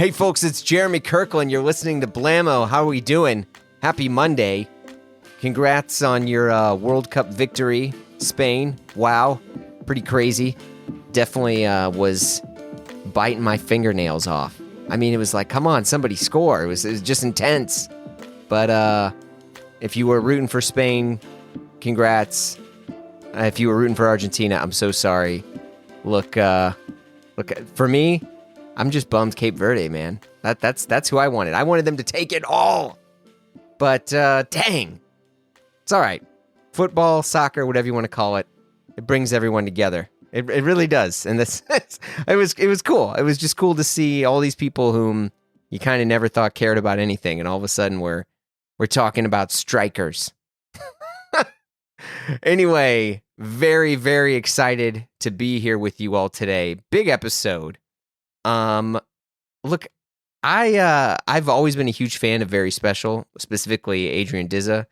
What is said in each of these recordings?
Hey folks, it's Jeremy Kirkland. You're listening to Blammo. How are we doing? Happy Monday. Congrats on your World Cup victory, Spain. Wow, pretty crazy. Definitely was biting my fingernails off. I mean, it was like, come on, somebody score. It was just intense. But if you were rooting for Spain, congrats. If you were rooting for Argentina, I'm so sorry. Look, for me, I'm just bummed Cape Verde, man. That's who I wanted. I wanted them to take it all. But dang, it's all right. Football, soccer, whatever you want to call it, it brings everyone together. It really does, and it was cool. It was just cool to see all these people whom you kind of never thought cared about anything, and all of a sudden we're talking about strikers. Anyway, very, very excited to be here with you all today. Big episode. Look, I've always been a huge fan of Very Special, specifically Adrian DZA,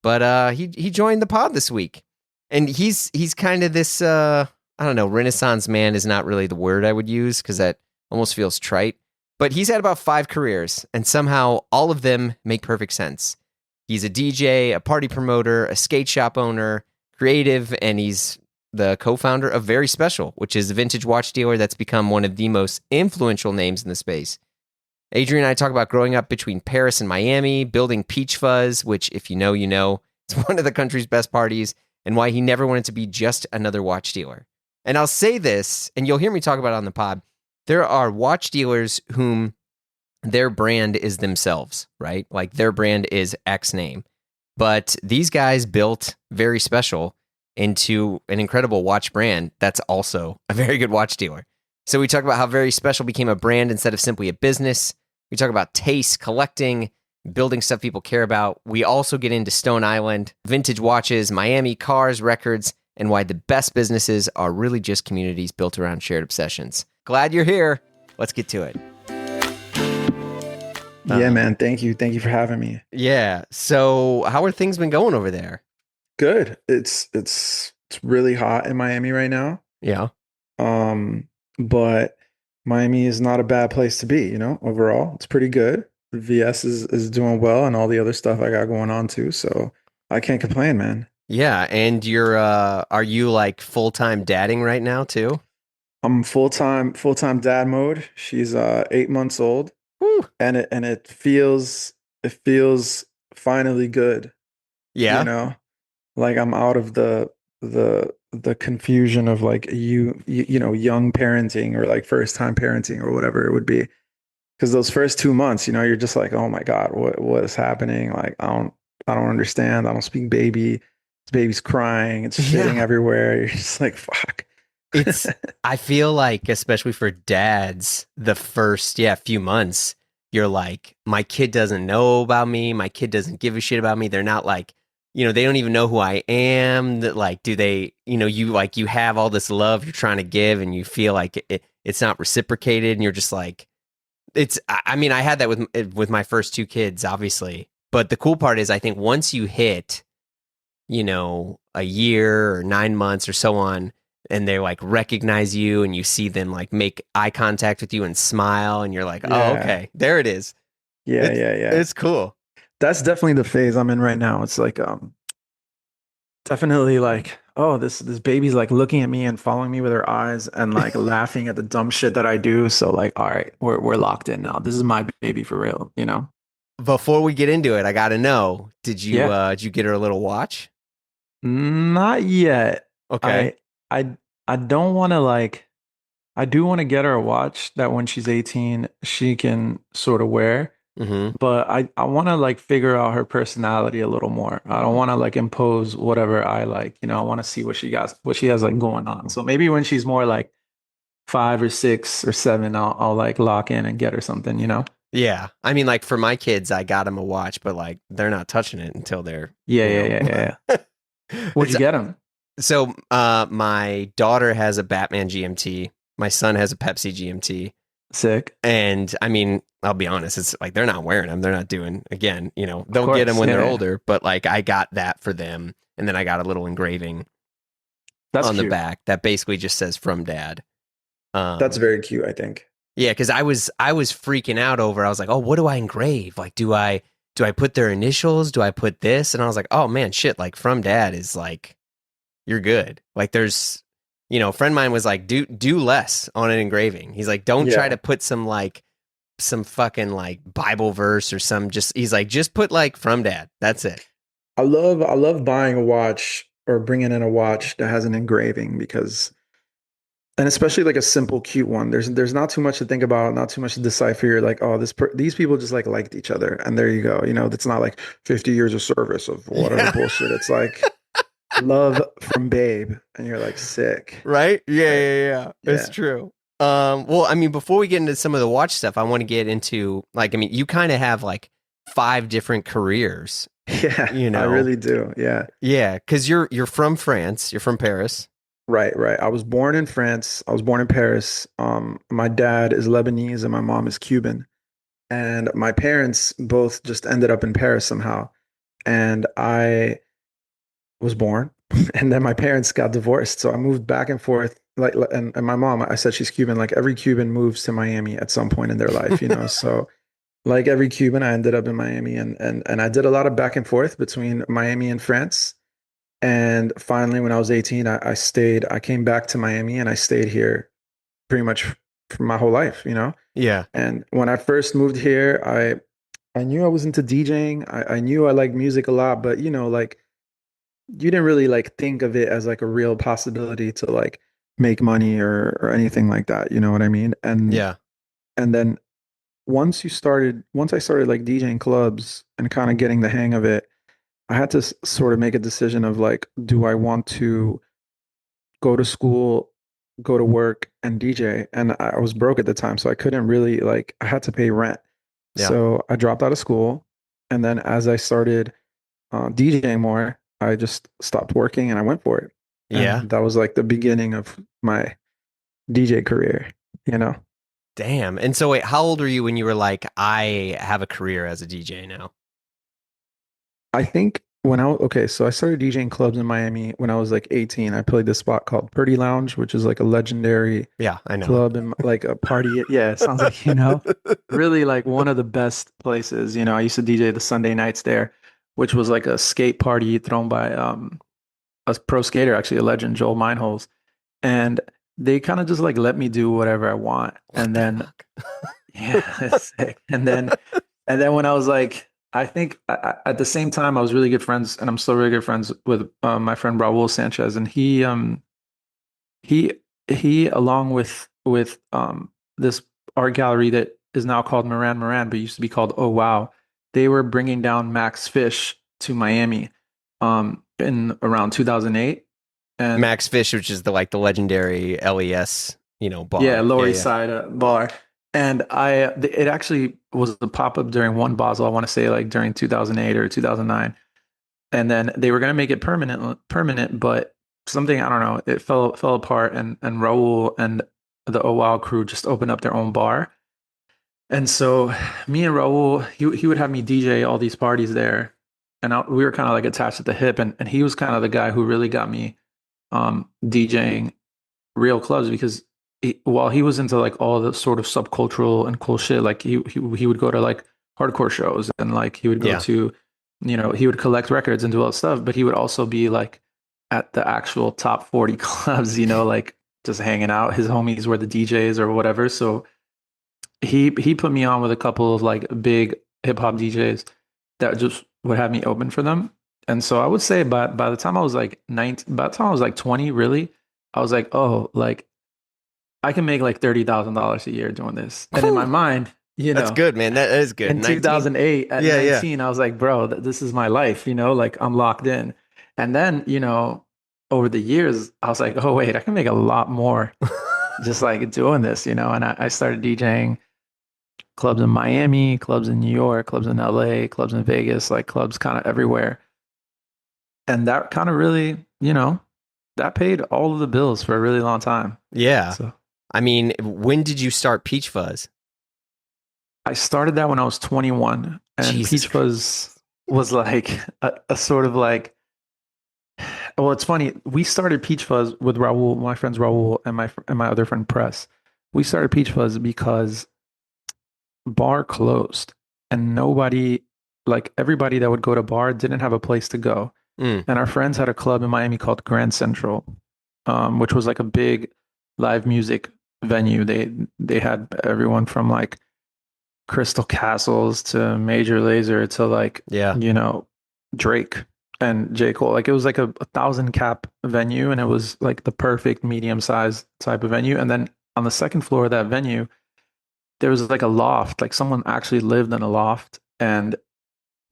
but he joined the pod this week, and he's kind of this I don't know, Renaissance man is not really the word I would use because that almost feels trite, but he's had about 5 careers, and somehow all of them make perfect sense. He's a DJ, a party promoter, a skate shop owner, creative, and he's the co-founder of Very Special, which is a vintage watch dealer that's become one of the most influential names in the space. Adrian and I talk about growing up between Paris and Miami, building Peachfuzz, which, if you know, you know, it's one of the country's best parties, and why he never wanted to be just another watch dealer. And I'll say this, and you'll hear me talk about it on the pod, there are watch dealers whom their brand is themselves, right? Like their brand is X name. But these guys built Very Special into an incredible watch brand that's also a very good watch dealer. So we talk about how Very Special became a brand instead of simply a business. We talk about taste, collecting, building stuff people care about. We also get into Stone Island, vintage watches, Miami, cars, records, and why the best businesses are really just communities built around shared obsessions. Glad you're here. Let's get to it. Yeah, man. Thank you. Thank you for having me. Yeah. So how are things been going over there? Good. It's really hot in Miami right now. Yeah. But Miami is not a bad place to be, overall. It's pretty good. The VS is doing well and all the other stuff I got going on too. So I can't complain, man. Yeah. And are you like full-time dadding right now too? I'm full-time dad mode. She's 8 months old. Woo. And it feels finally good. Yeah. Like I'm out of the confusion of like young parenting or like first time parenting or whatever it would be. Because those first 2 months, you're just like, oh my God, what is happening? Like I don't understand. I don't speak baby. This baby's crying. It's shitting everywhere. You're just like, fuck. I feel like, especially for dads, the first few months, you're like, my kid doesn't know about me. My kid doesn't give a shit about me. They're not like, they don't even know who I am. That like, do they, you have all this love you're trying to give, and you feel like it's not reciprocated, and you're just like, I mean, I had that with my first 2 kids, obviously. But the cool part is, I think once you hit, a year or 9 months or so on, and they like recognize you, and you see them like make eye contact with you and smile, and you're like, oh, okay, there it is. Yeah. It's cool. That's definitely the phase I'm in right now. It's like, definitely like, oh, this baby's like looking at me and following me with her eyes and like laughing at the dumb shit that I do. So like, all right, we're locked in now. This is my baby for real, Before we get into it, I got to know, did you get her a little watch? Not yet. Okay. I don't want to like, I do want to get her a watch that when she's 18, she can sort of wear. Mm-hmm. But I want to like figure out her personality a little more. I don't want to like impose whatever I like. I want to see what she has like going on. So maybe when she's more like 5 or 6 or 7, I'll like lock in and get her something. Yeah. I mean, like for my kids, I got them a watch, but like they're not touching it until they're yeah. What'd you get them? So my daughter has a Batman GMT. My son has a Pepsi GMT. Sick. And I mean, I'll be honest, it's like they're not wearing them. They're not doing, again, they'll get them when they're older, but like I got that for them. And then I got a little engraving on the back that basically just says from dad. That's very cute, I think. Yeah, because I was freaking out over. I was like, oh, what do I engrave? Like, do I put their initials? Do I put this? And I was like, oh man, shit. Like from dad is like you're good. Like there's, a friend of mine was like, do less on an engraving. He's like, don't try Yeah. to put some fucking like Bible verse or some. Just he's like, just put like from dad. That's it. I love buying a watch or bringing in a watch that has an engraving because, and especially like a simple, cute one. There's not too much to think about, not too much to decipher. You're like, oh, these people just like liked each other, and there you go. That's not like 50 years of service of whatever Yeah. bullshit. It's like love from Babe, and you're like sick, Right? Yeah, right? yeah, yeah. It's Yeah, true. Well, I mean, before we get into some of the watch stuff, I want to get into like, I mean, you kind of have like five different careers, yeah, you I know? really do. Yeah. Yeah, because you're from France, you're from Paris. Right, right. I was born in France. I was born in Paris. My dad is Lebanese and my mom is Cuban. And my parents both just ended up in Paris somehow. And I was born, and then my parents got divorced. So I moved back and forth. And my mom, I said she's Cuban. Like every Cuban moves to Miami at some point in their life. So like every Cuban, I ended up in Miami, and I did a lot of back and forth between Miami and France. And finally, when I was 18, I stayed. I came back to Miami, and I stayed here pretty much for my whole life. Yeah, And when I first moved here, I knew I was into DJing. I knew I liked music a lot, but like you didn't really like think of it as like a real possibility to like make money or anything like that. You know what I mean? yeah, And then once I started like DJing clubs and kind of getting the hang of it, I had to sort of make a decision of like, do I want to go to school, go to work, and DJ? And I was broke at the time, so I couldn't really like, I had to pay rent. yeah, So I dropped out of school. And then as I started DJing more, I just stopped working and I went for it. yeah. And that was like the beginning of my DJ career, you know? Damn. And so wait, how old were you when you were like, I have a career as a DJ now? I think okay, so I started DJing clubs in Miami when I was like 18. I played this spot called Purdy Lounge, which is like a legendary Yeah, I know it. club and like a party. Yeah, it sounds like, really like one of the best places. I used to DJ the Sunday nights there, which was like a skate party thrown by a pro skater, actually a legend, Joel Meinholz. And they kind of just like let me do whatever I want. What And the then fuck? yeah, it's sick. And then when I was like, I think at the same time I was really good friends, and I'm still really good friends with my friend Raul Sanchez, and he along with this art gallery that is now called Moran, but used to be called Oh Wow. They were bringing down Max Fish to Miami in around 2008. And Max Fish, which is the legendary LES, yeah, bar. Yeah, Lower East yeah. Side bar. And it actually was a pop up during one Basel, I want to say like during 2008 or 2009. And then they were going to make it permanent, but something, I don't know, it fell apart. And Raul and the Oh Wow crew just opened up their own bar. And so me and Raul, he would have me DJ all these parties there. And we were kind of like attached at the hip. And he was kind of the guy who really got me DJing real clubs because while he was into like all the sort of subcultural and cool shit, like he would go to like hardcore shows and like he would go Yeah. to, he would collect records and do all that stuff, but he would also be like at the actual top 40 clubs, like just hanging out. His homies were the DJs or whatever. So he put me on with a couple of like big hip hop DJs that just would have me open for them. And so I would say by the time I was like 19, by the time I was like 20, really, I was like, oh, like I can make like $30,000 a year doing this. And in my Whew. mind, That's good, man. That is good. in 19? 2008 at Yeah, yeah. 19, I was like, bro, this is my life, like I'm locked in. And then, over the years, I was like, oh, wait, I can make a lot more just like doing this, and I started DJing clubs in Miami, clubs in New York, clubs in LA, clubs in Vegas, like clubs kind of everywhere. And that kind of really, that paid all of the bills for a really long time. Yeah. So I mean, when did you start Peachfuzz? I started that when I was 21, and Jesus Christ. Peachfuzz was like a sort of like, well, it's funny. We started Peachfuzz with Raul, my friends Raul and my other friend Press. We started Peachfuzz because bar closed and nobody, like everybody that would go to bar didn't have a place to go. Mm, And our friends had a club in Miami called Grand Central, which was like a big live music venue. They had everyone from like Crystal Castles to Major Lazer to like, yeah. you know, Drake and J. Cole. Like it was like a thousand cap venue and it was like the perfect medium sized type of venue. And then on the second floor of that venue, there was like a loft, like someone actually lived in a loft and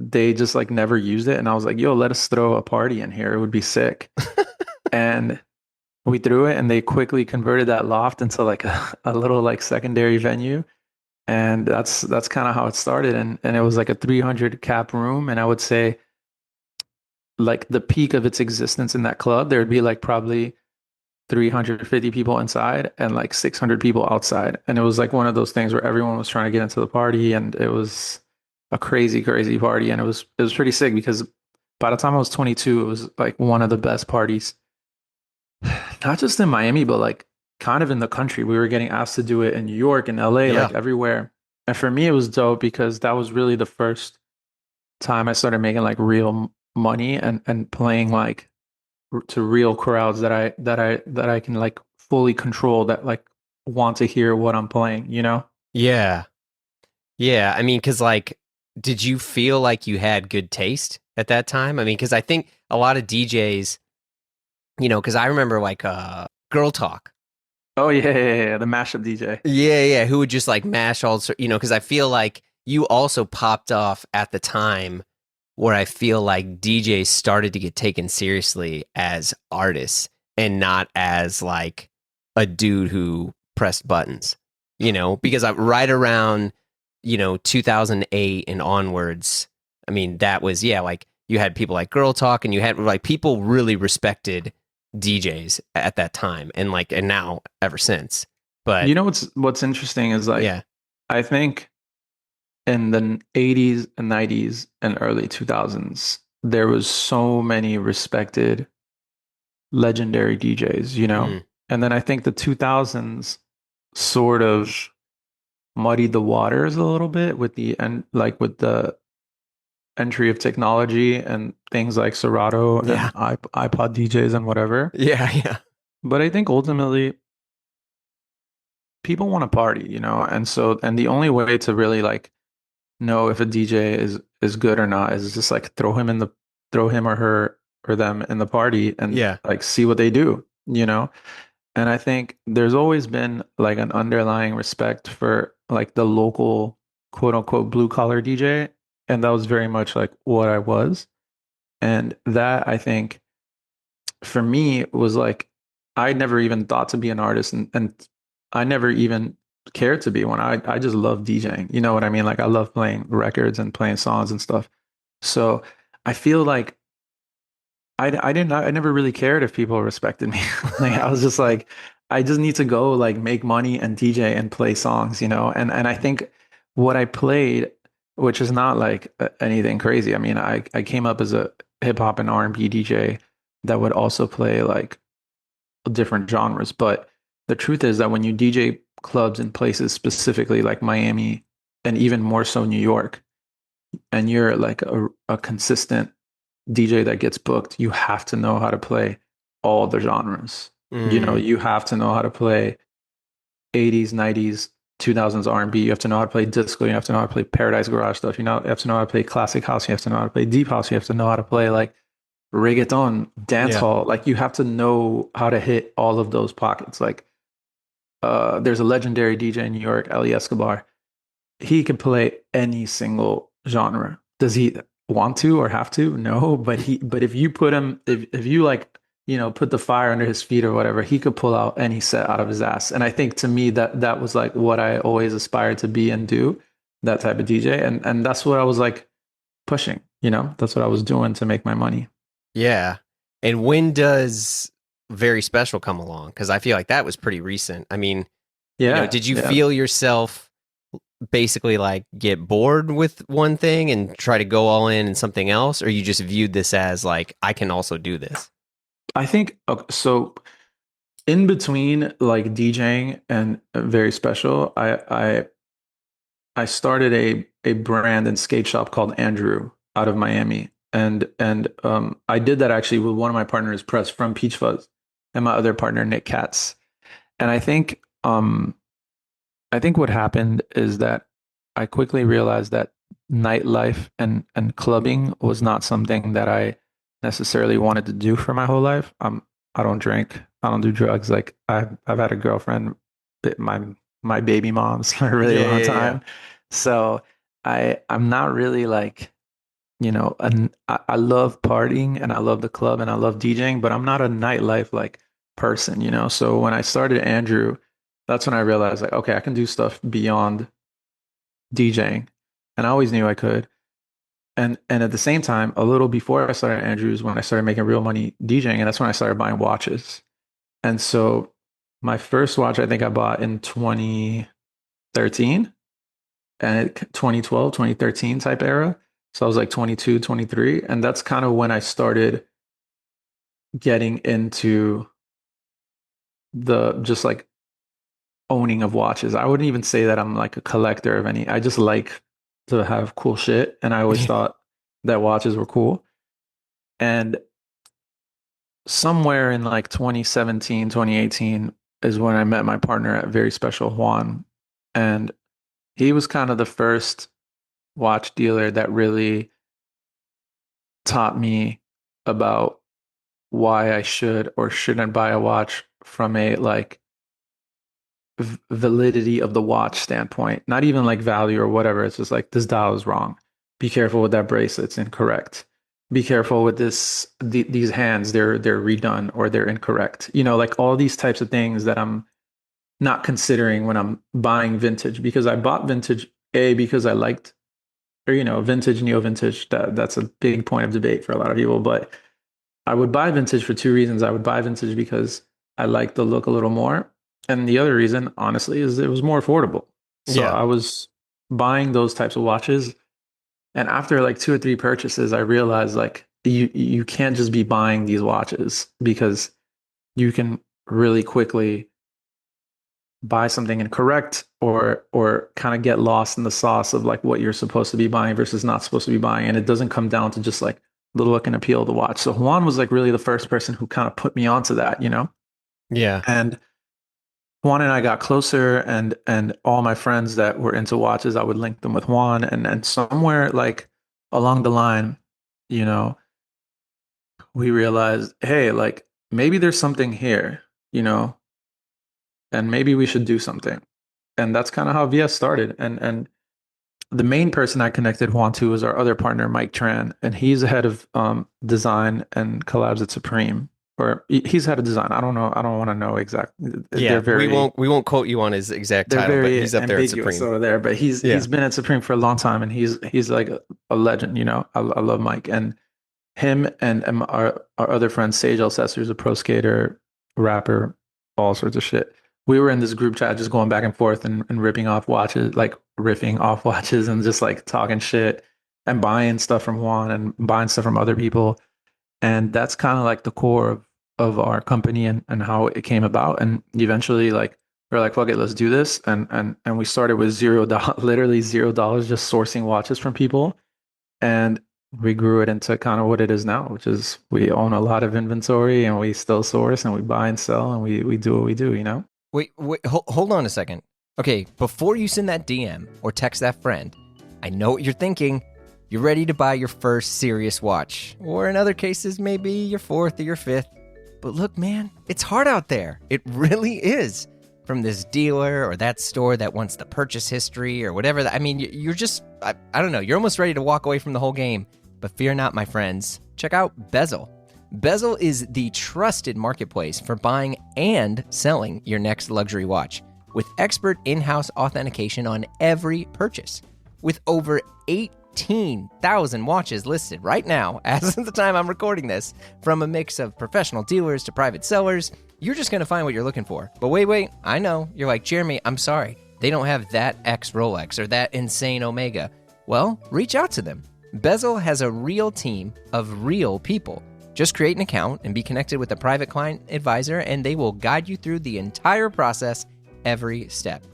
they just like never used it. And I was like, yo, let us throw a party in here. It would be sick. And we threw it and they quickly converted that loft into like a little like secondary venue. And that's kind of how it started. And it was like a 300 cap room. And I would say like the peak of its existence in that club, there would be like probably 350 people inside and like 600 people outside. And it was like one of those things where everyone was trying to get into the party and it was a crazy, crazy party. And it was pretty sick because by the time I was 22, it was like one of the best parties, not just in Miami, but like kind of in the country. We were getting asked to do it in New York and LA, Yeah. like everywhere. And for me, it was dope because that was really the first time I started making like real money and playing like to real crowds that I can like fully control that like want to hear what I'm playing, you know? Yeah. Yeah. I mean, because like, did you feel like you had good taste at that time? I mean, because I think a lot of DJs, because I remember like Girl Talk. Oh yeah, yeah, yeah, yeah, the mashup DJ. Yeah, yeah, who would just like mash all, because I feel like you also popped off at the time where I feel like DJs started to get taken seriously as artists and not as like a dude who pressed buttons, because I right around, 2008 and onwards, I mean, that was, yeah, like you had people like Girl Talk and you had like people really respected DJs at that time and now ever since. But You know what's interesting is like yeah, I think in the 80s and 90s and early 2000s there was so many respected legendary DJs, you know? mm, And then I think the 2000s sort of muddied the waters a little bit with the and like with the entry of technology and things like Serato yeah, and iPod DJs and whatever. yeah, yeah, But I think ultimately people want to party, you know? And the only way to really like know if a DJ is good or not is just like throw him or her or them in the party and yeah. like see what they do, you know? And I think there's always been like an underlying respect for like the local quote unquote blue collar DJ. And that was very much like what I was. And that I think for me was like, I never even thought to be an artist and I never even cared to be one. I just love DJing. You know what I mean? Like I love playing records and playing songs and stuff. So I feel like I never really cared if people respected me. Like I was just like, I just need to go like make money and DJ and play songs, you know? And I think what I played, which is not like anything crazy. I mean, I came up as a hip hop and R&B DJ that would also play like different genres. But the truth is that when you DJ clubs in places specifically like Miami and even more so New York, and you're like a consistent DJ that gets booked, you have to know how to play all the genres. You know, Mm, you have to know how to play 80s, 90s, 2000s R&B. You have to know how to play disco. You have to know how to play Paradise Garage stuff. You have to know how to play classic house. You have to know how to play deep house. You have to know how to play like reggaeton, dance yeah, hall. Like you have to know how to hit all of those pockets. Like there's a legendary DJ in New York, Ali Escobar. He can play any single genre. Does he want to or have to? No, but if you put him if you like, put the fire under his feet or whatever, he could pull out any set out of his ass. And I think to me that was like what I always aspired to be and do, that type of DJ. And that's what I was like pushing, That's what I was doing to make my money. yeah. And when does Very Special come along? Because I feel like that was pretty recent. I mean, Yeah, did you yeah. feel yourself basically like get bored with one thing and try to go all in something else, or you just viewed this as like I can also do this? I think so in between like DJing and very special, I started a brand and skate shop called Andrew out of Miami. And I did that actually with one of my partners, Press from Peachfuzz, and my other partner, Nick Katz. And I think what happened is that I quickly realized that nightlife and clubbing was not something that I necessarily wanted to do for my whole life. I don't drink, I don't do drugs. Like I've had a girlfriend, my my baby mom's for a really Yeah, long yeah, yeah. time. So I'm not really like, and I love partying and I love the club and I love DJing, but I'm not a nightlife like person, you know. So when I started Andrew, that's when I realized like, okay, I can do stuff beyond DJing. And I always knew I could. And at the same time, a little before I started Andrews, when I started making real money DJing, and that's when I started buying watches. And so my first watch I think I bought in 2013 and 2012, 2013 type era. So I was like 22, 23. And that's kind of when I started getting into the just like owning of watches. I wouldn't even say that I'm like a collector of any. I just like to have cool shit. And I always thought that watches were cool. And somewhere in like 2017, 2018 is when I met my partner at Very Special Juan. And he was kind of the first watch dealer that really taught me about why I should or shouldn't buy a watch from a like validity of the watch standpoint, not even like value or whatever. It's just like this dial is wrong. Be careful with that bracelet; it's incorrect. Be careful with these hands; they're redone or they're incorrect. You know, like all these types of things that I'm not considering when I'm buying vintage because I bought vintage because I liked or vintage, neo vintage. That's a big point of debate for a lot of people, but I would buy vintage for two reasons. I would buy vintage because I like the look a little more. And the other reason, honestly, is it was more affordable. So Yeah. I was buying those types of watches. And after like two or three purchases, I realized like you can't just be buying these watches because you can really quickly buy something incorrect or kind of get lost in the sauce of like what you're supposed to be buying versus not supposed to be buying. And it doesn't come down to just like the look and appeal of the watch. So Juan was like really the first person who kind of put me onto that, you know? Yeah. And Juan and I got closer and all my friends that were into watches, I would link them with Juan and somewhere like along the line, you know, we realized, hey, like maybe there's something here, you know, and maybe we should do something. And that's kind of how VS started. And the main person I connected Juan to was our other partner, Mike Tran, and he's the head of design and collabs at Supreme. Or he's head of design. I don't know. I don't want to know exactly. Yeah. We won't quote you on his exact They're title, but very he's up there at ambiguous Supreme. over there. But Yeah. he's been at Supreme for a long time, and he's like a legend. You know, I love Mike and him and our other friend Sage Alcester, who's a pro skater, rapper, all sorts of shit. We were in this group chat just going back and forth and ripping off watches, like riffing off watches and just like talking shit and buying stuff from Juan and buying stuff from other people. And that's kind of like the core of our company and how it came about. And eventually like we're like, fuck it, let's do this. And we started with $0, literally $0, just sourcing watches from people. And we grew it into kind of what it is now, which is we own a lot of inventory and we still source and we buy and sell and we do what we do, you know? Wait, hold on a second. Okay, before you send that DM or text that friend, I know what you're thinking. You're ready to buy your first serious watch, or in other cases, maybe your fourth or your fifth. But look, man, it's hard out there. It really is. From this dealer or that store that wants the purchase history or whatever. I mean, you're just, I don't know, you're almost ready to walk away from the whole game. But fear not, my friends. Check out Bezel. Bezel is the trusted marketplace for buying and selling your next luxury watch with expert in-house authentication on every purchase. With over 18,000 watches listed right now, as of the time I'm recording this, from a mix of professional dealers to private sellers, you're just going to find what you're looking for. But wait, I know. You're like, Jeremy, I'm sorry. They don't have that X Rolex or that insane Omega. Well, reach out to them. Bezel has a real team of real people Just create an account and be connected with a private client advisor, and they will guide you through the entire process every step.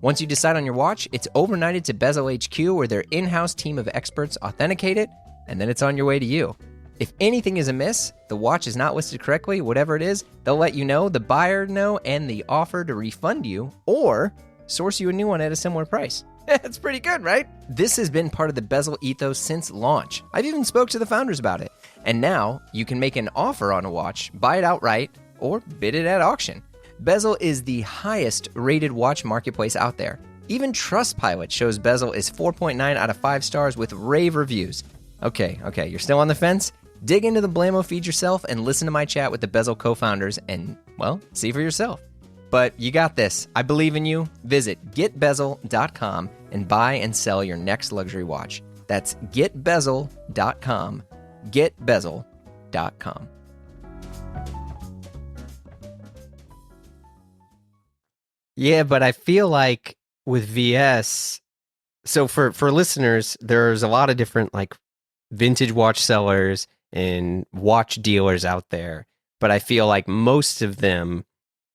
Once you decide on your watch, it's overnighted to Bezel HQ, where their in-house team of experts authenticate it, and then it's on your way to you. If anything is amiss, the watch is not listed correctly, whatever it is, they'll let you know, the buyer know, and the offer to refund you or source you a new one at a similar price. That's pretty good, right? This has been part of the Bezel ethos since launch. I've even spoke to the founders about it. And now you can make an offer on a watch, buy it outright, or bid it at auction. Bezel is the highest rated watch marketplace out there. Even Trustpilot shows Bezel is 4.9 out of 5 stars with rave reviews. Okay, you're still on the fence? Dig into the Blamo feed yourself and listen to my chat with the Bezel co-founders and, well, see for yourself. But you got this. I believe in you. Visit getbezel.com and buy and sell your next luxury watch. That's getbezel.com. Getbezel.com. Yeah, but I feel like with VS, so for listeners, there's a lot of different like vintage watch sellers and watch dealers out there, but I feel like most of them,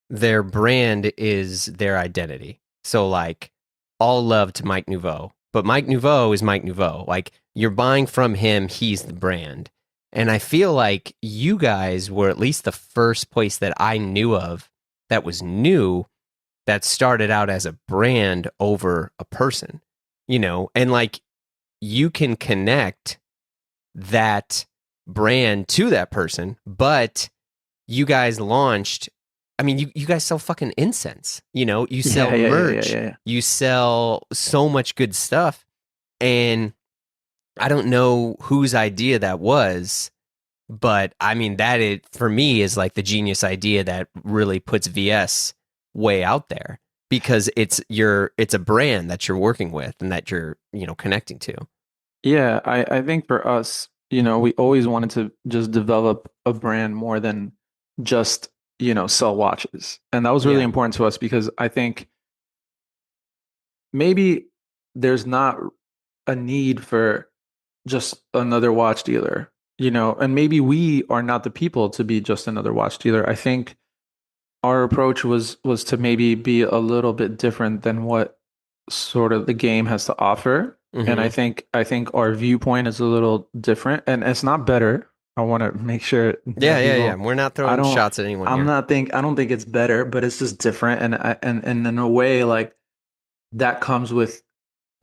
their brand is their identity. So like all love to Mike Nouveau, but Mike Nouveau is Mike Nouveau. Like you're buying from him, he's the brand. And I feel like you guys were at least the first place that I knew of that was new that started out as a brand over a person, you know, and like you can connect that brand to that person, but you guys launched, I mean, you guys sell fucking incense, you know, you sell merch, you sell so much good stuff. And I don't know whose idea that was, but I mean, for me is like the genius idea that really puts VS way out there because it's a brand that you're working with and that you're, you know, connecting to. Yeah, I think for us, you know, we always wanted to just develop a brand more than just, you know, sell watches. And that was really important to us because I think maybe there's not a need for just another watch dealer, you know, and maybe we are not the people to be just another watch dealer. I think our approach was to maybe be a little bit different than what sort of the game has to offer. Mm-hmm. And I think our viewpoint is a little different, and it's not better. I want to make sure. Yeah. We're not throwing shots at anyone here. I don't think it's better, but it's just different. And in a way, like that comes with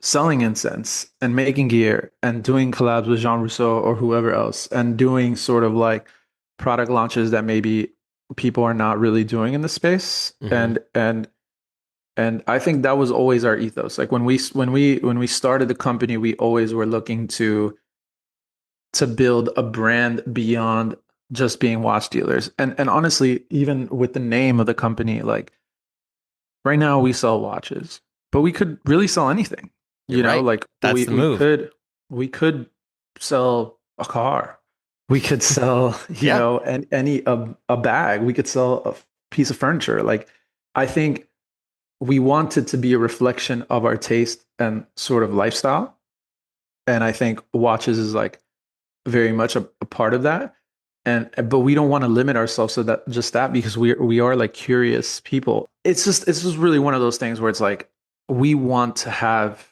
selling incense and making gear and doing collabs with Jean Rousseau or whoever else, and doing sort of like product launches that maybe people are not really doing in the space. Mm-hmm. And I think that was always our ethos. Like when we started the company, we always were looking to build a brand beyond just being watch dealers. And honestly, even with the name of the company, like right now we sell watches, but we could really sell anything. You know, like that's the move. We could sell a car. We could sell, you know, a bag. We could sell a piece of furniture. Like I think we wanted to be a reflection of our taste and sort of lifestyle. And I think watches is like very much a part of that. But we don't want to limit ourselves to that because we are like curious people. It's just really one of those things where it's like we want to have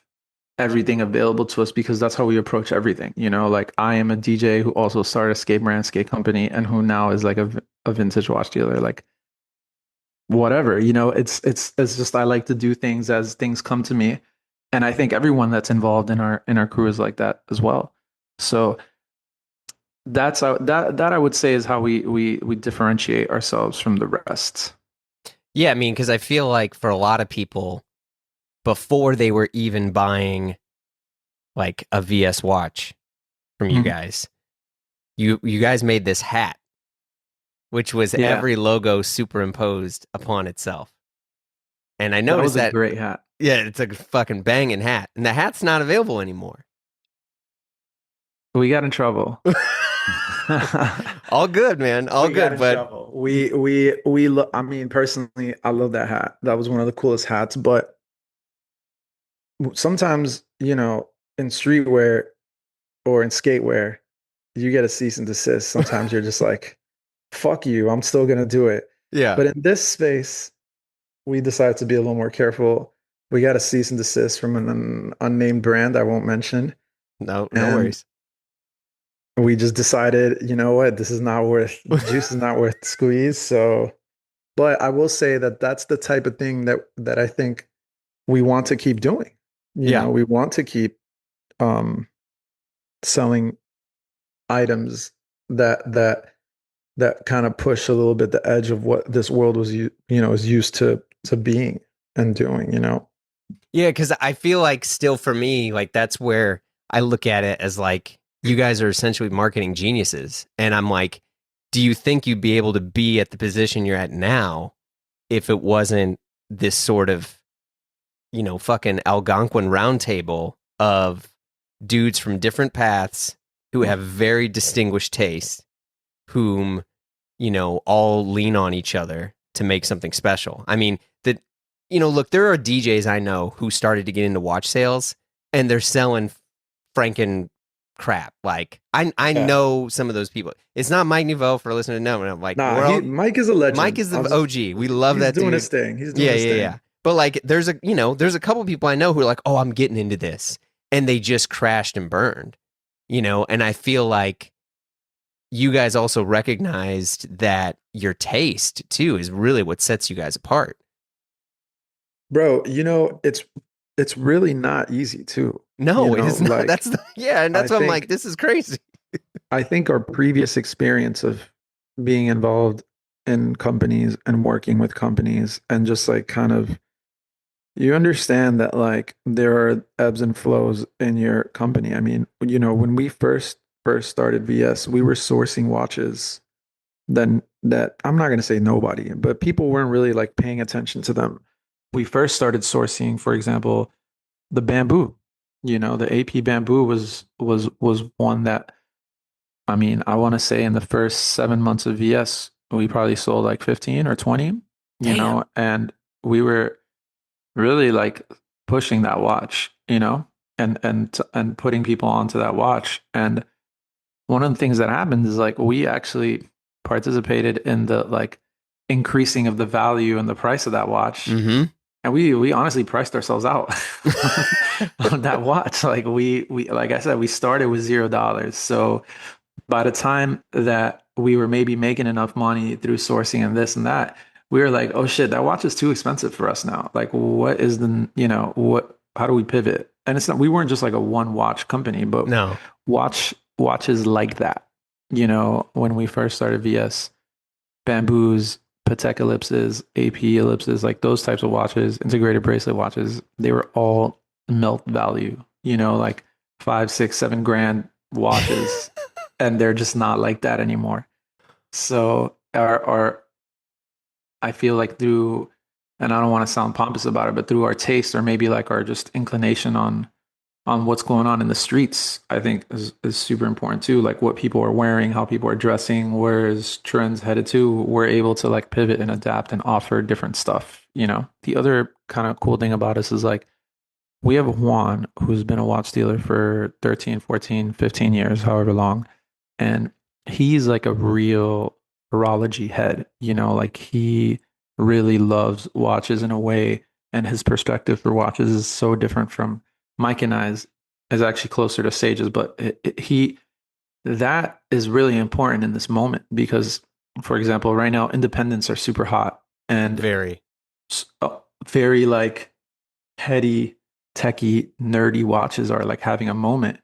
everything available to us because that's how we approach everything. You know, like I am a DJ who also started a skate brand, skate company, and who now is like a vintage watch dealer. Like whatever, you know, it's just I like to do things as things come to me, and I think everyone that's involved in our crew is like that as well. So that's how, that I would say is how we differentiate ourselves from the rest. Yeah, I mean, because I feel like for a lot of people, before they were even buying like a VS watch from you guys, you guys made this hat, which was every logo superimposed upon itself. And I noticed that was a great hat. Yeah, it's a fucking banging hat, and the hat's not available anymore. We got in trouble. All good, man. All good, but trouble. I mean, personally, I love that hat. That was one of the coolest hats. But sometimes, you know, in streetwear or in skatewear, you get a cease and desist. Sometimes you're just like, fuck you, I'm still gonna do it. Yeah. But in this space, we decided to be a little more careful. We got a cease and desist from an unnamed brand I won't mention. No, no And worries. we just decided, you know what, this is not worth, the juice is not worth the squeeze. So, but I will say that that's the type of thing that I think we want to keep doing. You Yeah. know, we want to keep um selling items that kind of push a little bit the edge of what this world was is used to being and doing, you know. Yeah, because I feel like still for me, like that's where I look at it as like you guys are essentially marketing geniuses. And I'm like, do you think you'd be able to be at the position you're at now if it wasn't this sort of, fucking Algonquin roundtable of dudes from different paths who have very distinguished tastes, whom, all lean on each other to make something special? I mean, look, there are DJs I know who started to get into watch sales and they're selling franken crap. Like I Yeah. know some of those people. It's not Mike Nouveau for listening to no, no. Like Nah, we're all Mike is a Mike legend. is the OG. We love He's that doing his dude. thing. He's doing Yeah, his yeah, yeah. thing. But like there's a couple people I know who are like, "Oh, I'm getting into this." And they just crashed and burned. And I feel like you guys also recognized that your taste too is really what sets you guys apart. Bro, it's really not easy too. No, it is not. Like Yeah, and I that's why I'm like, think this is crazy. I think our previous experience of being involved in companies and working with companies and just like kind of you understand that like there are ebbs and flows in your company. I mean, when we first started VS, we were sourcing watches then that I'm not going to say nobody, but people weren't really like paying attention to them. We first started sourcing, for example, the bamboo. The AP bamboo was one that I mean, I want to say in the first 7 months of VS, we probably sold like 15 or 20, Damn. and we were really like pushing that watch, and putting people onto that watch. And one of the things that happened is like we actually participated in the like increasing of the value and the price of that watch. Mm-hmm. And we honestly priced ourselves out on that watch. Like we like I said, we started with $0. So by the time that we were maybe making enough money through sourcing and this and that, we were like, oh shit, that watch is too expensive for us now. Like, what is how do we pivot? And it's not, we weren't just like a one watch company, but No. watches like that. When we first started VS, bamboos, Patek ellipses, AP ellipses, like those types of watches, integrated bracelet watches, they were all melt value, like 5, 6, 7 grand watches. And they're just not like that anymore. So our I feel like through, and I don't want to sound pompous about it, but through our taste or maybe like our just inclination on what's going on in the streets, I think is super important too. Like what people are wearing, how people are dressing, where is trends headed to. We're able to like pivot and adapt and offer different stuff. The other kind of cool thing about us is like we have Juan, who's been a watch dealer for 13, 14, 15 years, however long. And he's like a real horology head, like he really loves watches in a way. And his perspective for watches is so different from Mike and I's, is actually closer to Sage's. But that is really important in this moment because, for example, right now, independents are super hot and Very. very like heady, techie, nerdy watches are like having a moment.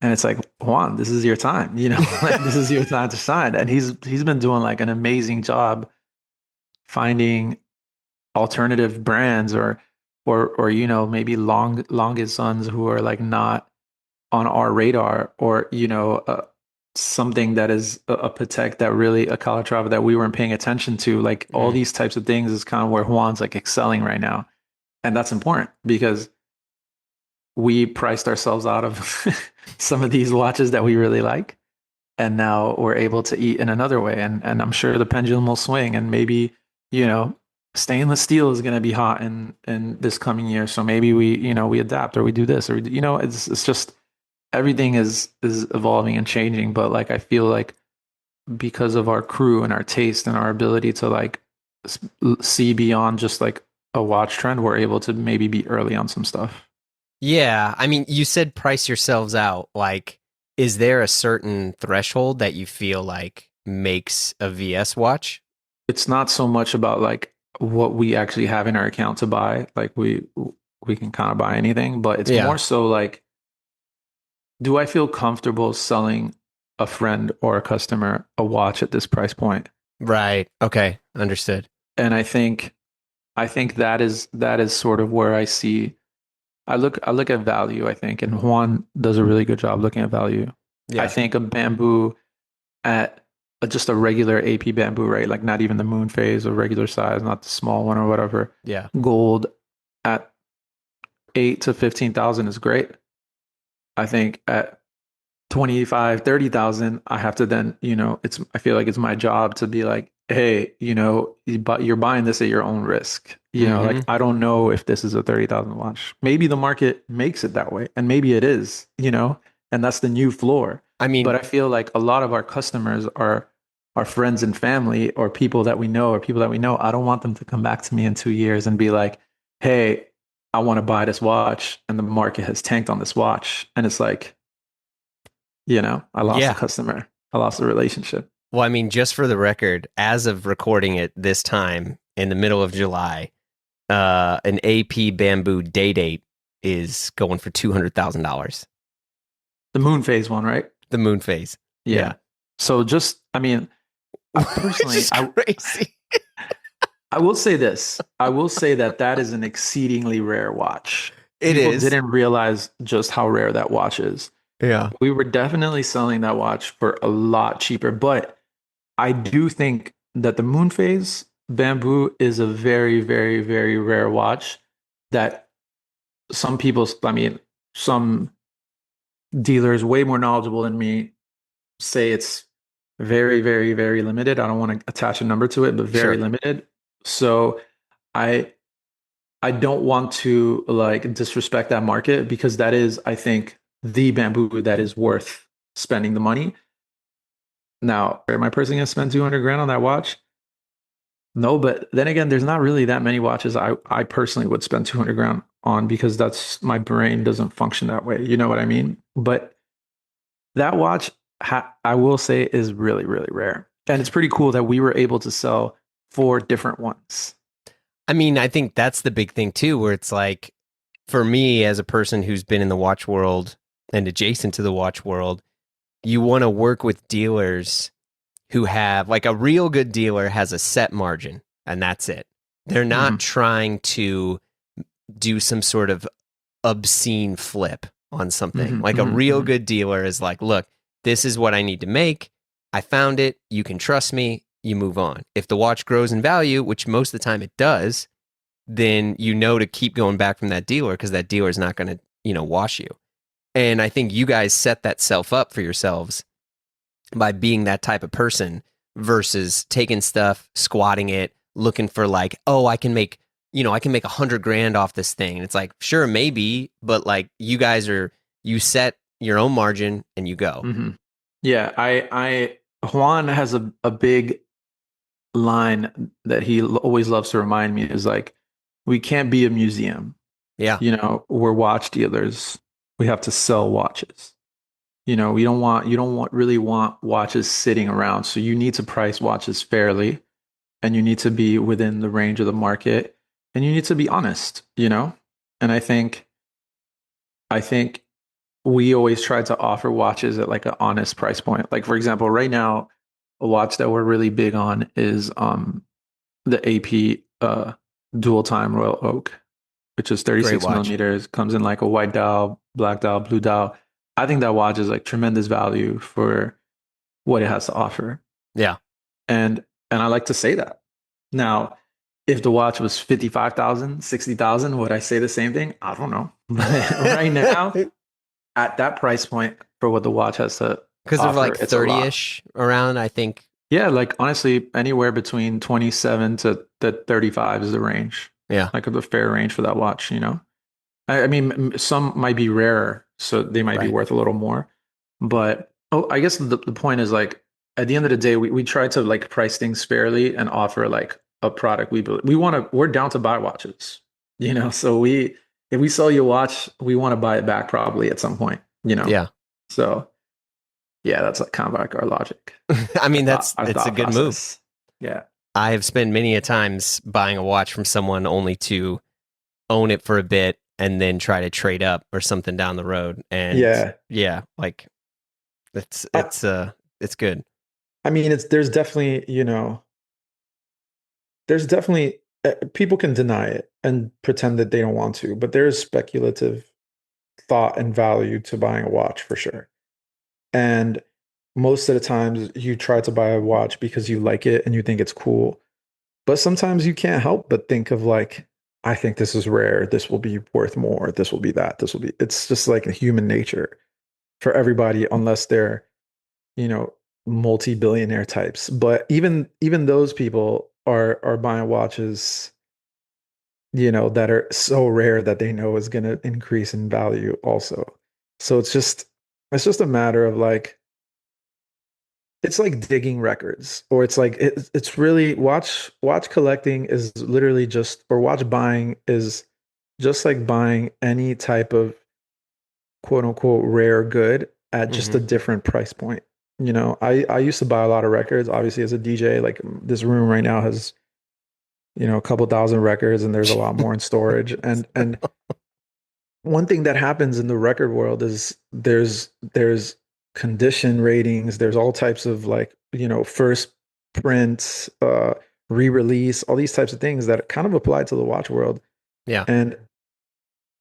And it's like, Juan, this is your time, like this is your time to shine. And he's been doing like an amazing job finding alternative brands or maybe longest sons who are like not on our radar or something that is a Patek that really a Calatrava that we weren't paying attention to. Like all these types of things is kind of where Juan's like excelling right now. And that's important because we priced ourselves out of some of these watches that we really like. And now we're able to eat in another way. And I'm sure the pendulum will swing and maybe, stainless steel is going to be hot in this coming year. So maybe we adapt or we do this or, it's just, everything is evolving and changing, but like I feel like because of our crew and our taste and our ability to like see beyond just like a watch trend, we're able to maybe be early on some stuff. Yeah, I mean, you said price yourselves out. Like, is there a certain threshold that you feel like makes a VS watch? It's not so much about like what we actually have in our account to buy. Like we can kind of buy anything, but it's Yeah, more so like, do I feel comfortable selling a friend or a customer a watch at this price point? right. Okay, understood. And I think that is sort of where I see I look at value, I think, and Juan does a really good job looking at value. I Yeah, think a bamboo at just a regular AP bamboo, right? Like not even the moon phase or regular size, not the small one or whatever. yeah, Gold at 8 to 15,000 is great. I think at 25, 30,000, I have to then, I feel like it's my job to be like, hey, but you're buying this at your own risk. mm-hmm. Like I don't know if this is a 30,000 watch. Maybe the market makes it that way, and maybe it is, and that's the new floor. I But mean, I feel like a lot of our customers are our friends and family or people that we know or people that we know. I don't want them to come back to me in 2 years and be like, hey, I want to buy this watch and the market has tanked on this watch. And it's like, I lost a yeah. customer. I lost a relationship. Well, I mean, just for the record, as of recording it this time in the middle of July, an AP Bamboo Day Date is going for $200,000. The moon phase one, right? The moon phase. Yeah. Yeah, So just, I mean, I which personally, is crazy. I will say this. I will say that that is an exceedingly rare watch. It People is. didn't realize just how rare that watch is. Yeah. We were definitely selling that watch for a lot cheaper, but I do think that the moon phase bamboo is a very, very, very rare watch that some people, I mean, some dealers way more knowledgeable than me say it's very, very, very limited. I don't want to attach a number to it, but very Sure. limited. So I I don't want to like disrespect that market because that is, I think, the bamboo that is worth spending the money. Now, am I personally gonna spend 200 grand on that watch? No, but then again, there's not really that many watches I personally would spend 200 grand on because that's my brain doesn't function that way. You know what I mean? But that watch, I will say, is really, really rare. And it's pretty cool that we were able to sell four different ones. I mean, I think that's the big thing too, where it's like, for me as a person who's been in the watch world and adjacent to the watch world, you want to work with dealers who have, like, a real good dealer has a set margin and that's it. They're not Mhm. trying to do some sort of obscene flip on something. Mhm, Like, a mhm, real mhm. good dealer is like, look, this is what I need to make. I found it. You can trust me. You move on. If the watch grows in value, which most of the time it does, then you know to keep going back from that dealer because that dealer is not going to, wash you. And I think you guys set that self up for yourselves by being that type of person versus taking stuff, squatting it, looking for like, oh, I can make 100 grand off this thing. And it's like, sure, maybe, but like you set your own margin and you go. Mhm. Yeah, Juan has a big line that he always loves to remind me is like, we can't be a museum. Yeah. We're watch dealers. We have to sell watches. You don't want really want watches sitting around. So you need to price watches fairly and you need to be within the range of the market and you need to be honest. And I think we always try to offer watches at like an honest price point. Like for example, right now, a watch that we're really big on is the AP dual time Royal Oak, which is Great 36 watch. millimeters, comes in like a white dial, black dial, blue dial. I think that watch is like tremendous value for what it has to offer. Yeah. And I like to say that. Now, if the watch was 55,000, 60,000, would I say the same thing? I don't know. But right now, at that price point for what the watch has to Because they're offer, like it's a lot. 30-ish around, I think. Yeah, like honestly, anywhere between 27 to the 35 is the range, Yeah. like the fair range for that watch. I mean, some might be rarer. so they might be Right. worth a little more. But I guess the point is like at the end of the day, we try to like price things fairly and offer like a product we're down to buy watches, you know. So if we sell you a watch, we want to buy it back probably at some point, you know. Yeah. So yeah, that's like kind of like our logic, I mean, our it's a thought good move. process. Yeah. I have spent many a times buying a watch from someone only to own it for a bit and then try to trade up or something down the road. And Yeah. yeah, like I, it's good. I mean, there's definitely, you know, there's definitely people can deny it and pretend that they don't want to, but there is speculative thought and value to buying a watch for sure. And most of the times you try to buy a watch because you like it and you think it's cool. But sometimes you can't help but think of like, I think this is rare. This will be worth more. This will be that. This will be, it's just like human nature for everybody, unless they're, you know, multi-billionaire types. But even those people are buying watches, you know, that are so rare that they know is going to increase in value also. So it's just a matter of like it's like digging records, or it's like it's really watch collecting is literally just, or watch buying is just like buying any type of quote unquote rare good at just a Hmm. different price point. You know, I used to buy a lot of records, obviously as a DJ. Like this room right now has, you know, a couple thousand records, and there's a lot more in storage. And one thing that happens in the record world is there's condition ratings, there's all types of like, you know, first prints, re-release, all these types of things that kind of apply to the watch world. Yeah. And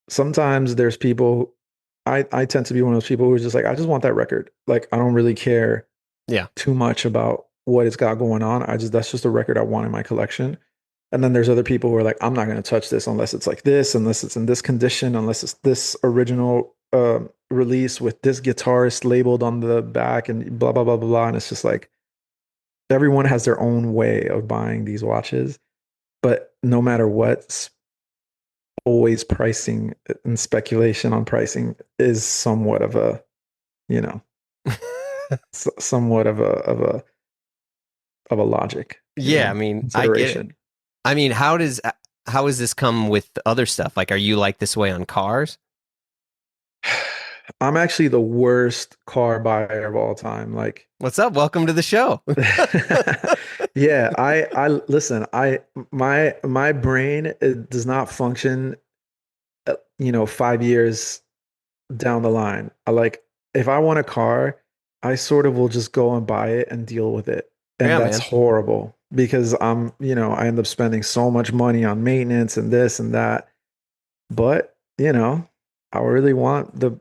sometimes there's people, I tend to be one of those people who's just like, I just want that record. Like I don't really care Yeah. too much about what it's got going on. That's just a record I want in my collection. And then there's other people who are like, I'm not going to touch this unless it's like this, unless it's in this condition, unless it's this original release with this guitarist labeled on the back and blah, blah, blah, blah, blah. And it's just like everyone has their own way of buying these watches. But no matter what, always pricing and speculation on pricing is somewhat of a, you know, somewhat of a logic, you Yeah, I know, mean, I get it. consideration. I mean, how does this come with other stuff? Like, are you like this way on cars? I'm actually the worst car buyer of all time. Like, What's up? Welcome to the show. yeah, I listen. My brain, it does not function. You know, 5 years down the line. I like if I want a car, I sort of will just go and buy it and deal with it, and Yeah, that's man. horrible because you know, I end up spending so much money on maintenance and this and that. But, you know, I really want the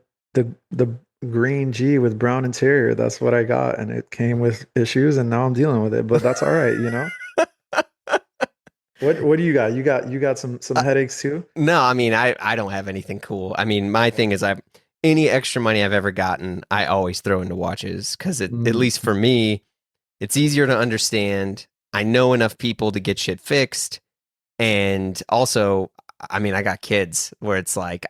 green G with brown interior. That's what I got. And it came with issues and now I'm dealing with it. But that's all right, you know? What do you got? You got some Uh, headaches too? no, I mean, I don't have anything cool. I mean, my thing is any extra money I've ever gotten, I always throw into watches because at Mm, least for me, it's easier to understand. I know enough people to get shit fixed. And also, I mean, I got kids where it's like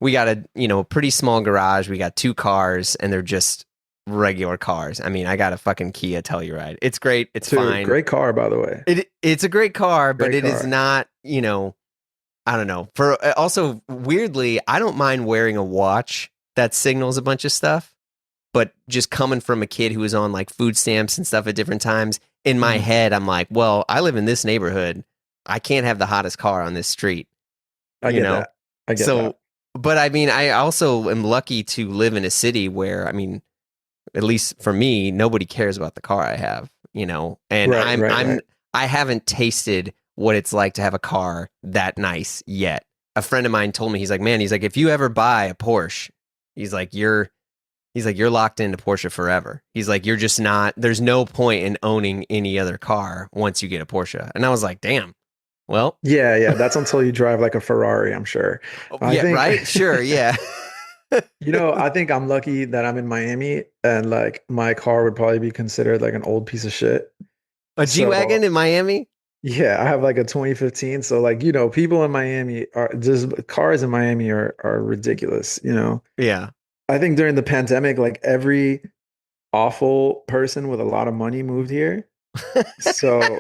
we got a pretty small garage. We got two cars, and they're just regular cars. I mean, I got a fucking Kia Telluride. It's great. It's dude, fine. great car, by the way. It's a great car, but Great it is car. not. I don't know. For also weirdly, I don't mind wearing a watch that signals a bunch of stuff. But just coming from a kid who was on like food stamps and stuff at different times, in my Mhm. head, I'm like, well, I live in this neighborhood. I can't have the hottest car on this street, I you get know? that. I get that. So, but I mean, I also am lucky to live in a city where, I mean, at least for me, nobody cares about the car I have, and Right, right, right. I haven't tasted what it's like to have a car that nice yet. A friend of mine told me, he's like, man, he's like, if you ever buy a Porsche, he's like, you're locked into Porsche forever. He's like, you're just not, there's no point in owning any other car once you get a Porsche. And I was like, damn, well, Yeah, yeah. That's until you drive like a Ferrari, I'm sure. I yeah, think right? Sure, yeah. You know, I think I'm lucky that I'm in Miami and like my car would probably be considered like an old piece of shit. A G Wagon So in Miami? Yeah, I have like a 2015. So like, people in Miami are just cars in Miami are ridiculous. Yeah. I think during the pandemic, like every awful person with a lot of money moved here. So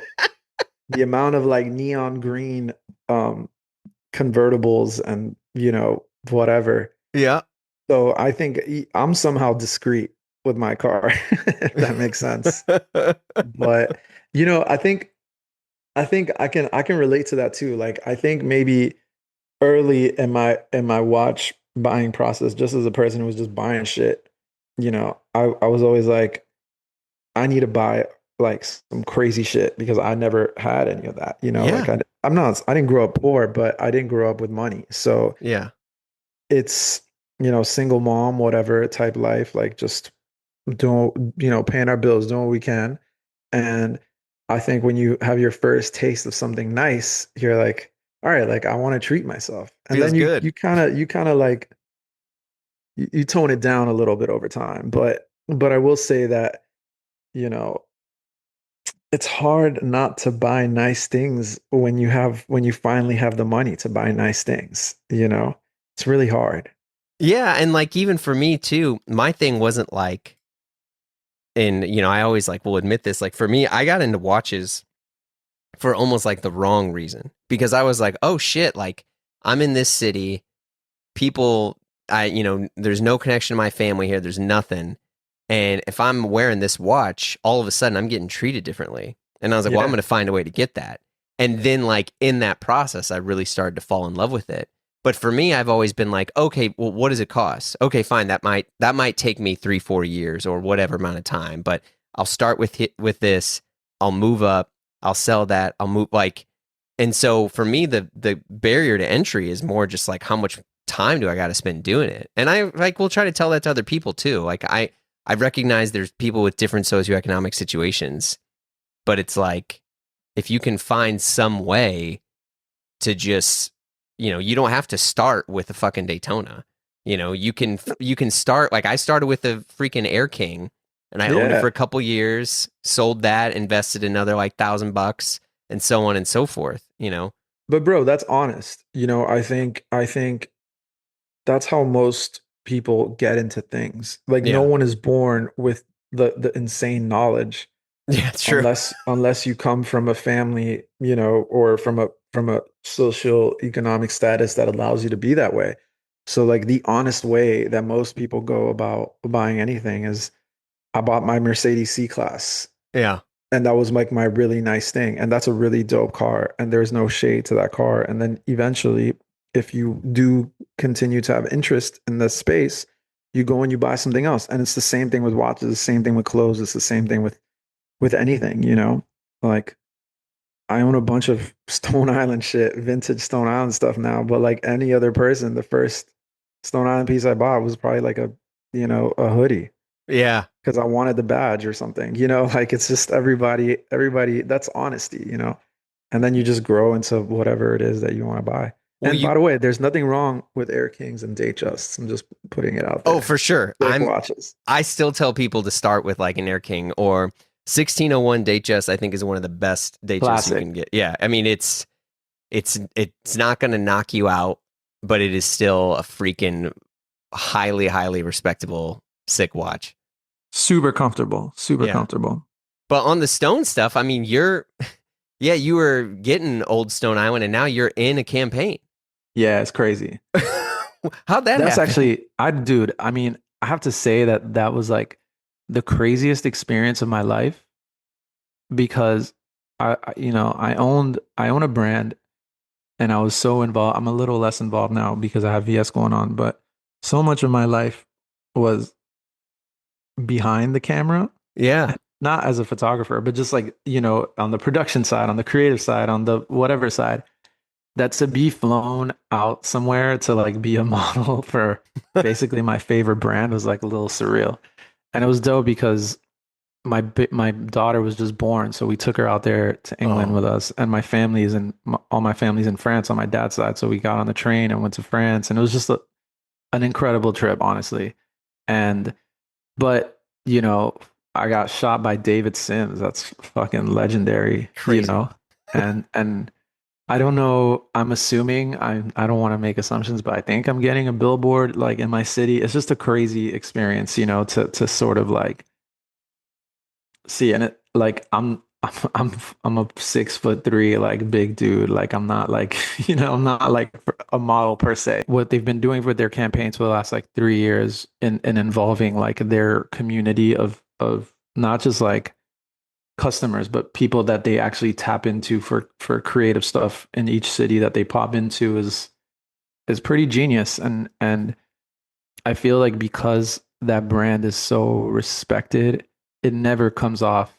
the amount of like neon green um convertibles and whatever. Yeah. So I think I'm somehow discreet with my car, if that makes sense. But I think I can relate to that too. Like I think maybe early in my watch buying process, just as a person who was just buying shit, I was always like, I need to buy like some crazy shit because I never had any of that. Like Yeah. I didn't grow up poor, but I didn't grow up with money. So Yeah. it's, single mom, whatever type life, like just doing, paying our bills, doing what we can. And I think when you have your first taste of something nice, you're like, all right, like I want to treat myself. And Feels then you good. you kind of like you tone it down a little bit over time. But I will say that, you know, it's hard not to buy nice things when you finally have the money to buy nice things. It's really hard. Yeah, and like even for me too, my thing wasn't like, and I always like will admit this, like for me, I got into watches for almost like the wrong reason because I was like, oh shit, like I'm in this city, people, there's no connection to my family here, there's nothing. And if I'm wearing this watch, all of a sudden I'm getting treated differently. And I was like, well, I'm Yeah. going to find a way to get that. And then, like, in that process, I really started to fall in love with it. But for me, I've always been like, okay, well, what does it cost? Okay, fine. That might take me 3-4 years or whatever amount of time. But I'll start with this. I'll move up. I'll sell that. I'll move like, and so for me, the barrier to entry is more just like how much time do I got to spend doing it? And I like will try to tell that to other people too. Like I recognize there's people with different socioeconomic situations, but it's like if you can find some way to just, you don't have to start with a fucking Daytona. You can start like I started with a freaking Air King and I owned it for Yeah. a couple years, sold that, invested another like $1,000 and so on and so forth. But bro, that's honest. I think that's how most people get into things. Like no Yeah. one is born with the insane knowledge Yeah, it's true. unless you come from a family, or from a social economic status that allows you to be that way. So like the honest way that most people go about buying anything is I bought my Mercedes C-Class Yeah. and that was like my really nice thing. And that's a really dope car. And there's no shade to that car. And then eventually, if you do continue to have interest in this space, you go and you buy something else. And it's the same thing with watches, the same thing with clothes, it's the same thing with anything. Like I own a bunch of Stone Island shit, vintage Stone Island stuff now. But like any other person, the first Stone Island piece I bought was probably like a hoodie Yeah. because I wanted the badge or something. Like it's just everybody, that's honesty. And then you just grow into whatever it is that you want to buy. Well, And you by the way, there's nothing wrong with Air Kings and Datejust. I'm just putting it out Oh, there. for sure. Thick watches. I still tell people to start with like an Air King or 1601 Datejust. I think is one of the best Datejusts you can Classic. get. Yeah, I mean it's not going to knock you out, but it is still a freaking highly highly respectable sick watch. Super comfortable. Super Yeah. comfortable. But on the Stone stuff, I mean, yeah, you were getting old Stone Island and now you're in a campaign. Yeah, it's crazy. How'd that That's happen? actually, dude, I mean, I have to say that that was like the craziest experience of my life because I own a brand and I was so involved. I'm a little less involved now because I have VS going on, but so much of my life was behind the camera, Yeah. not as a photographer, but just like, on the production side, on the creative side, on the whatever side, that to be flown out somewhere to like be a model for basically my favorite brand was like a little surreal. And it was dope because my daughter was just born, so we took her out there to England Oh. with us, and all my family's in France on my dad's side, so we got on the train and went to France, and it was just an incredible trip, honestly. And but I got shot by David Sims. That's fucking legendary. Crazy. And I don't know. I'm assuming I don't want to make assumptions, but I think I'm getting a billboard like in my city. It's just a crazy experience, to sort of like see. And it like I'm a 6'3" like big dude. Like I'm not like I'm not like a model per se. What they've been doing for their campaigns for the last like 3 years in involving like their community of not just like customers, but people that they actually tap into for creative stuff in each city that they pop into is pretty genius. And I feel like because that brand is so respected, it never comes off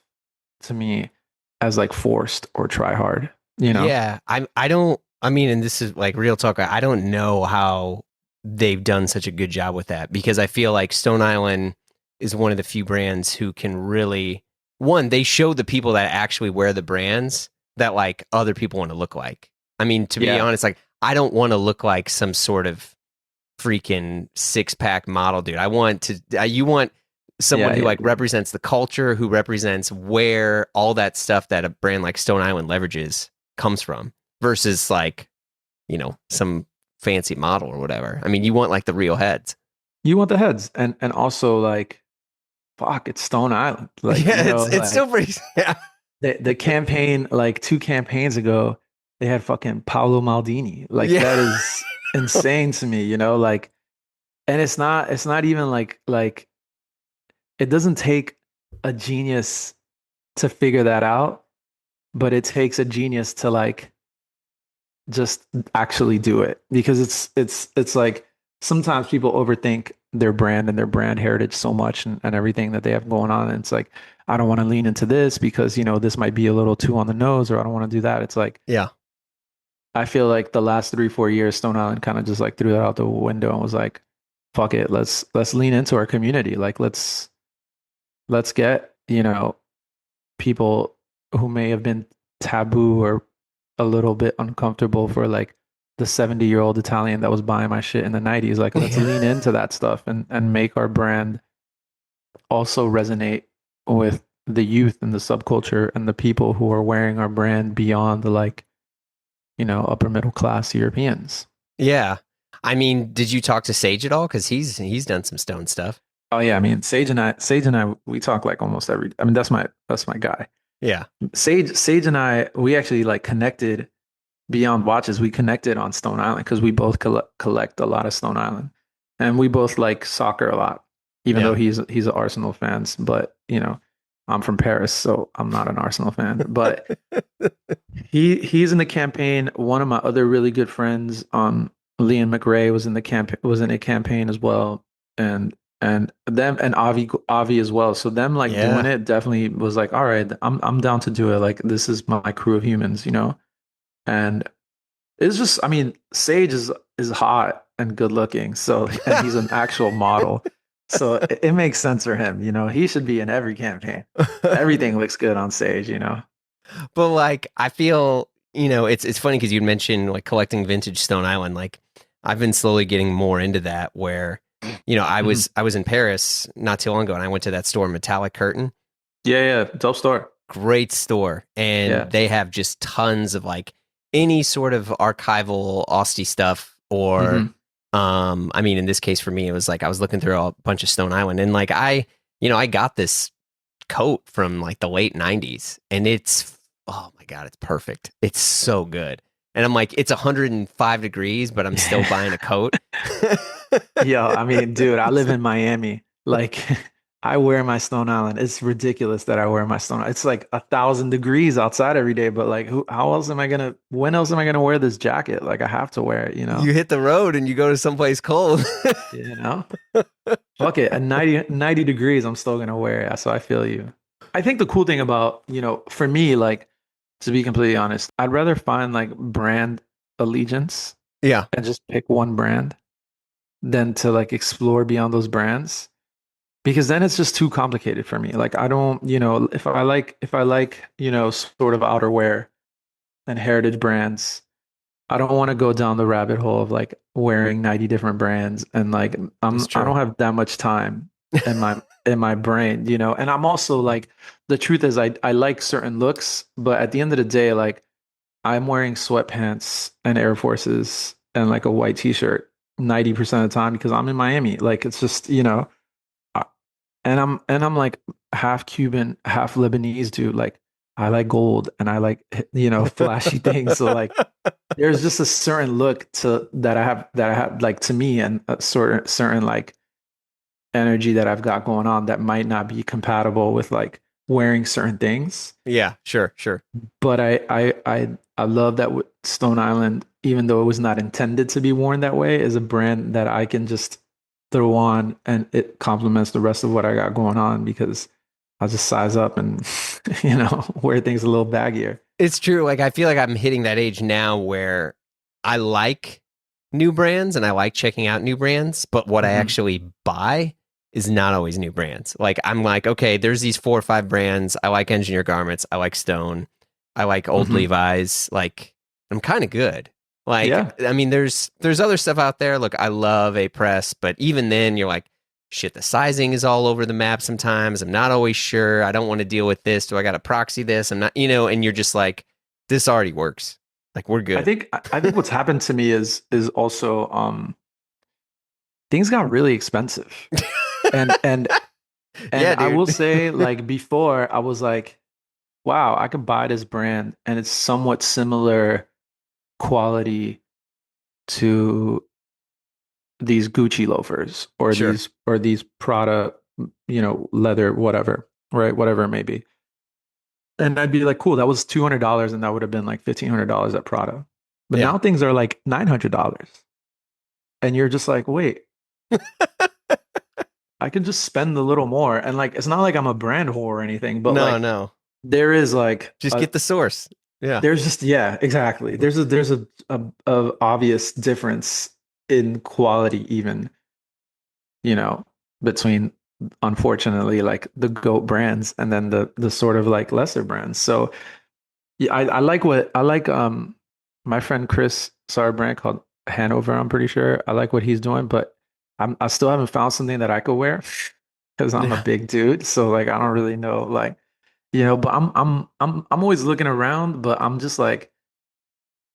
to me as like forced or try hard, you know? Yeah, I don't. I mean, and this is like real talk. I don't know how they've done such a good job with that because I feel like Stone Island is one of the few brands who can really one. They show the people that actually wear the brands that like other people want to look like. I mean, to be Yeah. honest, like I don't want to look like some sort of freaking six pack model dude. I want to. You want someone Yeah, who yeah. like represents the culture, who represents where all that stuff that a brand like Stone Island leverages comes from, versus like some fancy model or whatever. I mean, you want like the real heads. You want the heads and also like fuck, it's Stone Island. Like, Yeah, it's like still pretty. Yeah, the campaign like 2 campaigns ago, they had fucking Paolo Maldini. Like yeah, that is insane to me, like and it's not even like it doesn't take a genius to figure that out, but it takes a genius to like just actually do it because it's like sometimes people overthink their brand and their brand heritage so much and everything that they have going on. And it's like, I don't want to lean into this because, this might be a little too on the nose or I don't want to do that. It's like, yeah, I feel like the last 3, 4 years, Stone Island kind of just like threw that out the window and was like, fuck it, let's lean into our community. Like let's get, people who may have been taboo or a little bit uncomfortable for like the 70-year-old Italian that was buying my shit in the 90s. Like, let's lean into that stuff and make our brand also resonate with the youth and the subculture and the people who are wearing our brand beyond the like, upper middle class Europeans. yeah. I mean, did you talk to Sage at all? Because he's done some Stone stuff. Oh yeah, I mean Sage and I we talk like almost every. I mean that's my guy. Yeah, Sage and I we actually like connected beyond watches. We connected on Stone Island because we both collect a lot of Stone Island, and we both like soccer a lot. Even though yeah, he's an Arsenal fan, but I'm from Paris, so I'm not an Arsenal fan. But he's in the campaign. One of my other really good friends, Liam McRae, was in a campaign as well, and them and Avi as well. So them like doing yeah. it definitely was like, all right, I'm down to do it. Like this is my crew of humans, and it's just, I mean, Sage is hot and good looking, so and he's an actual model. So it makes sense for him, He should be in every campaign. Everything looks good on Sage. But like, I feel it's funny because you mentioned like collecting vintage Stone Island. Like, I've been slowly getting more into that. Where I Mhm. was in Paris not too long ago, and I went to that store, Metallic Curtain. Yeah, yeah, dope store. Great store, and Yeah. they have just tons of like any sort of archival Austie stuff, or Hmm. I mean, in this case for me, it was like I was looking through a bunch of Stone Island, and like I got this coat from like the late 90s, and it's oh my god, it's perfect. It's so good. And I'm like, it's 105 degrees, but I'm still buying a coat. Yo, I mean, dude, I live in Miami. Like, I wear my Stone Island. It's ridiculous that I wear my Stone Island. It's like 1,000 degrees outside every day, but like, how else am I gonna, when else am I gonna wear this jacket? Like, I have to wear it. You hit the road and you go to someplace cold. You know? Fuck it. At 90 degrees, I'm still gonna wear it. So I feel you. I think the cool thing about, for me, like, to be completely honest, I'd rather find like brand allegiance Yeah, and just pick one brand than to like explore beyond those brands because then it's just too complicated for me. Like I don't, if I like, sort of outerwear and heritage brands, I don't want to go down the rabbit hole of like wearing 90 different brands and like it's I true. don't have that much time in my brain. And I'm also like the truth is I like certain looks, but at the end of the day, like I'm wearing sweatpants and Air Forces and like a white t-shirt 90% of the time because I'm in Miami. Like it's just, I- and I'm like half Cuban, half Lebanese dude. Like I like gold and I like flashy things. So like there's just a certain look to that I have like to me and a certain like energy that I've got going on that might not be compatible with like wearing certain things. Yeah, sure, sure. But I love that Stone Island, even though it was not intended to be worn that way, is a brand that I can just throw on and it complements the rest of what I got going on because I'll just size up and wear things a little baggier. It's true. Like I feel like I'm hitting that age now where I like new brands and I like checking out new brands, but what I Hmm. actually buy is not always new brands. Like I'm like, okay, there's these 4 or 5 brands. I like Engineer Garments. I like Stone. I like Old Hmm. Levi's. Like I'm kind of good. Like Yeah. I mean, there's other stuff out there. Look, I love A Press, but even then, you're like, shit, the sizing is all over the map. Sometimes I'm not always sure. I don't want to deal with this. Do I got to proxy this? I'm not, and you're just like, this already works. Like we're I good. think I think what's happened to me is also things got really expensive. And and and Yeah, I dude. will say like before I was like, wow, I could buy this brand and it's somewhat similar quality to these Gucci loafers or Sure. these Prada, leather, whatever, right? Whatever it may be. And I'd be like, cool, that was $200 and that would have been like $1,500 at Prada. But Yeah. now things are like $900. And you're just like, wait, I can just spend a little more. And like, it's not like I'm a brand whore or anything, but No, like no. there is like Just get the source. Yeah. there's just, yeah, exactly. There's a obvious difference in quality even, you know, between unfortunately like the GOAT brands and then the sort of like lesser brands. So yeah, I like my friend Chris saw a brand called Hanover, I'm pretty sure. I like what he's doing, but I still haven't found something that I could wear because I'm a Yeah. big dude. So like I don't really know like, but I'm always looking around, but I'm just like,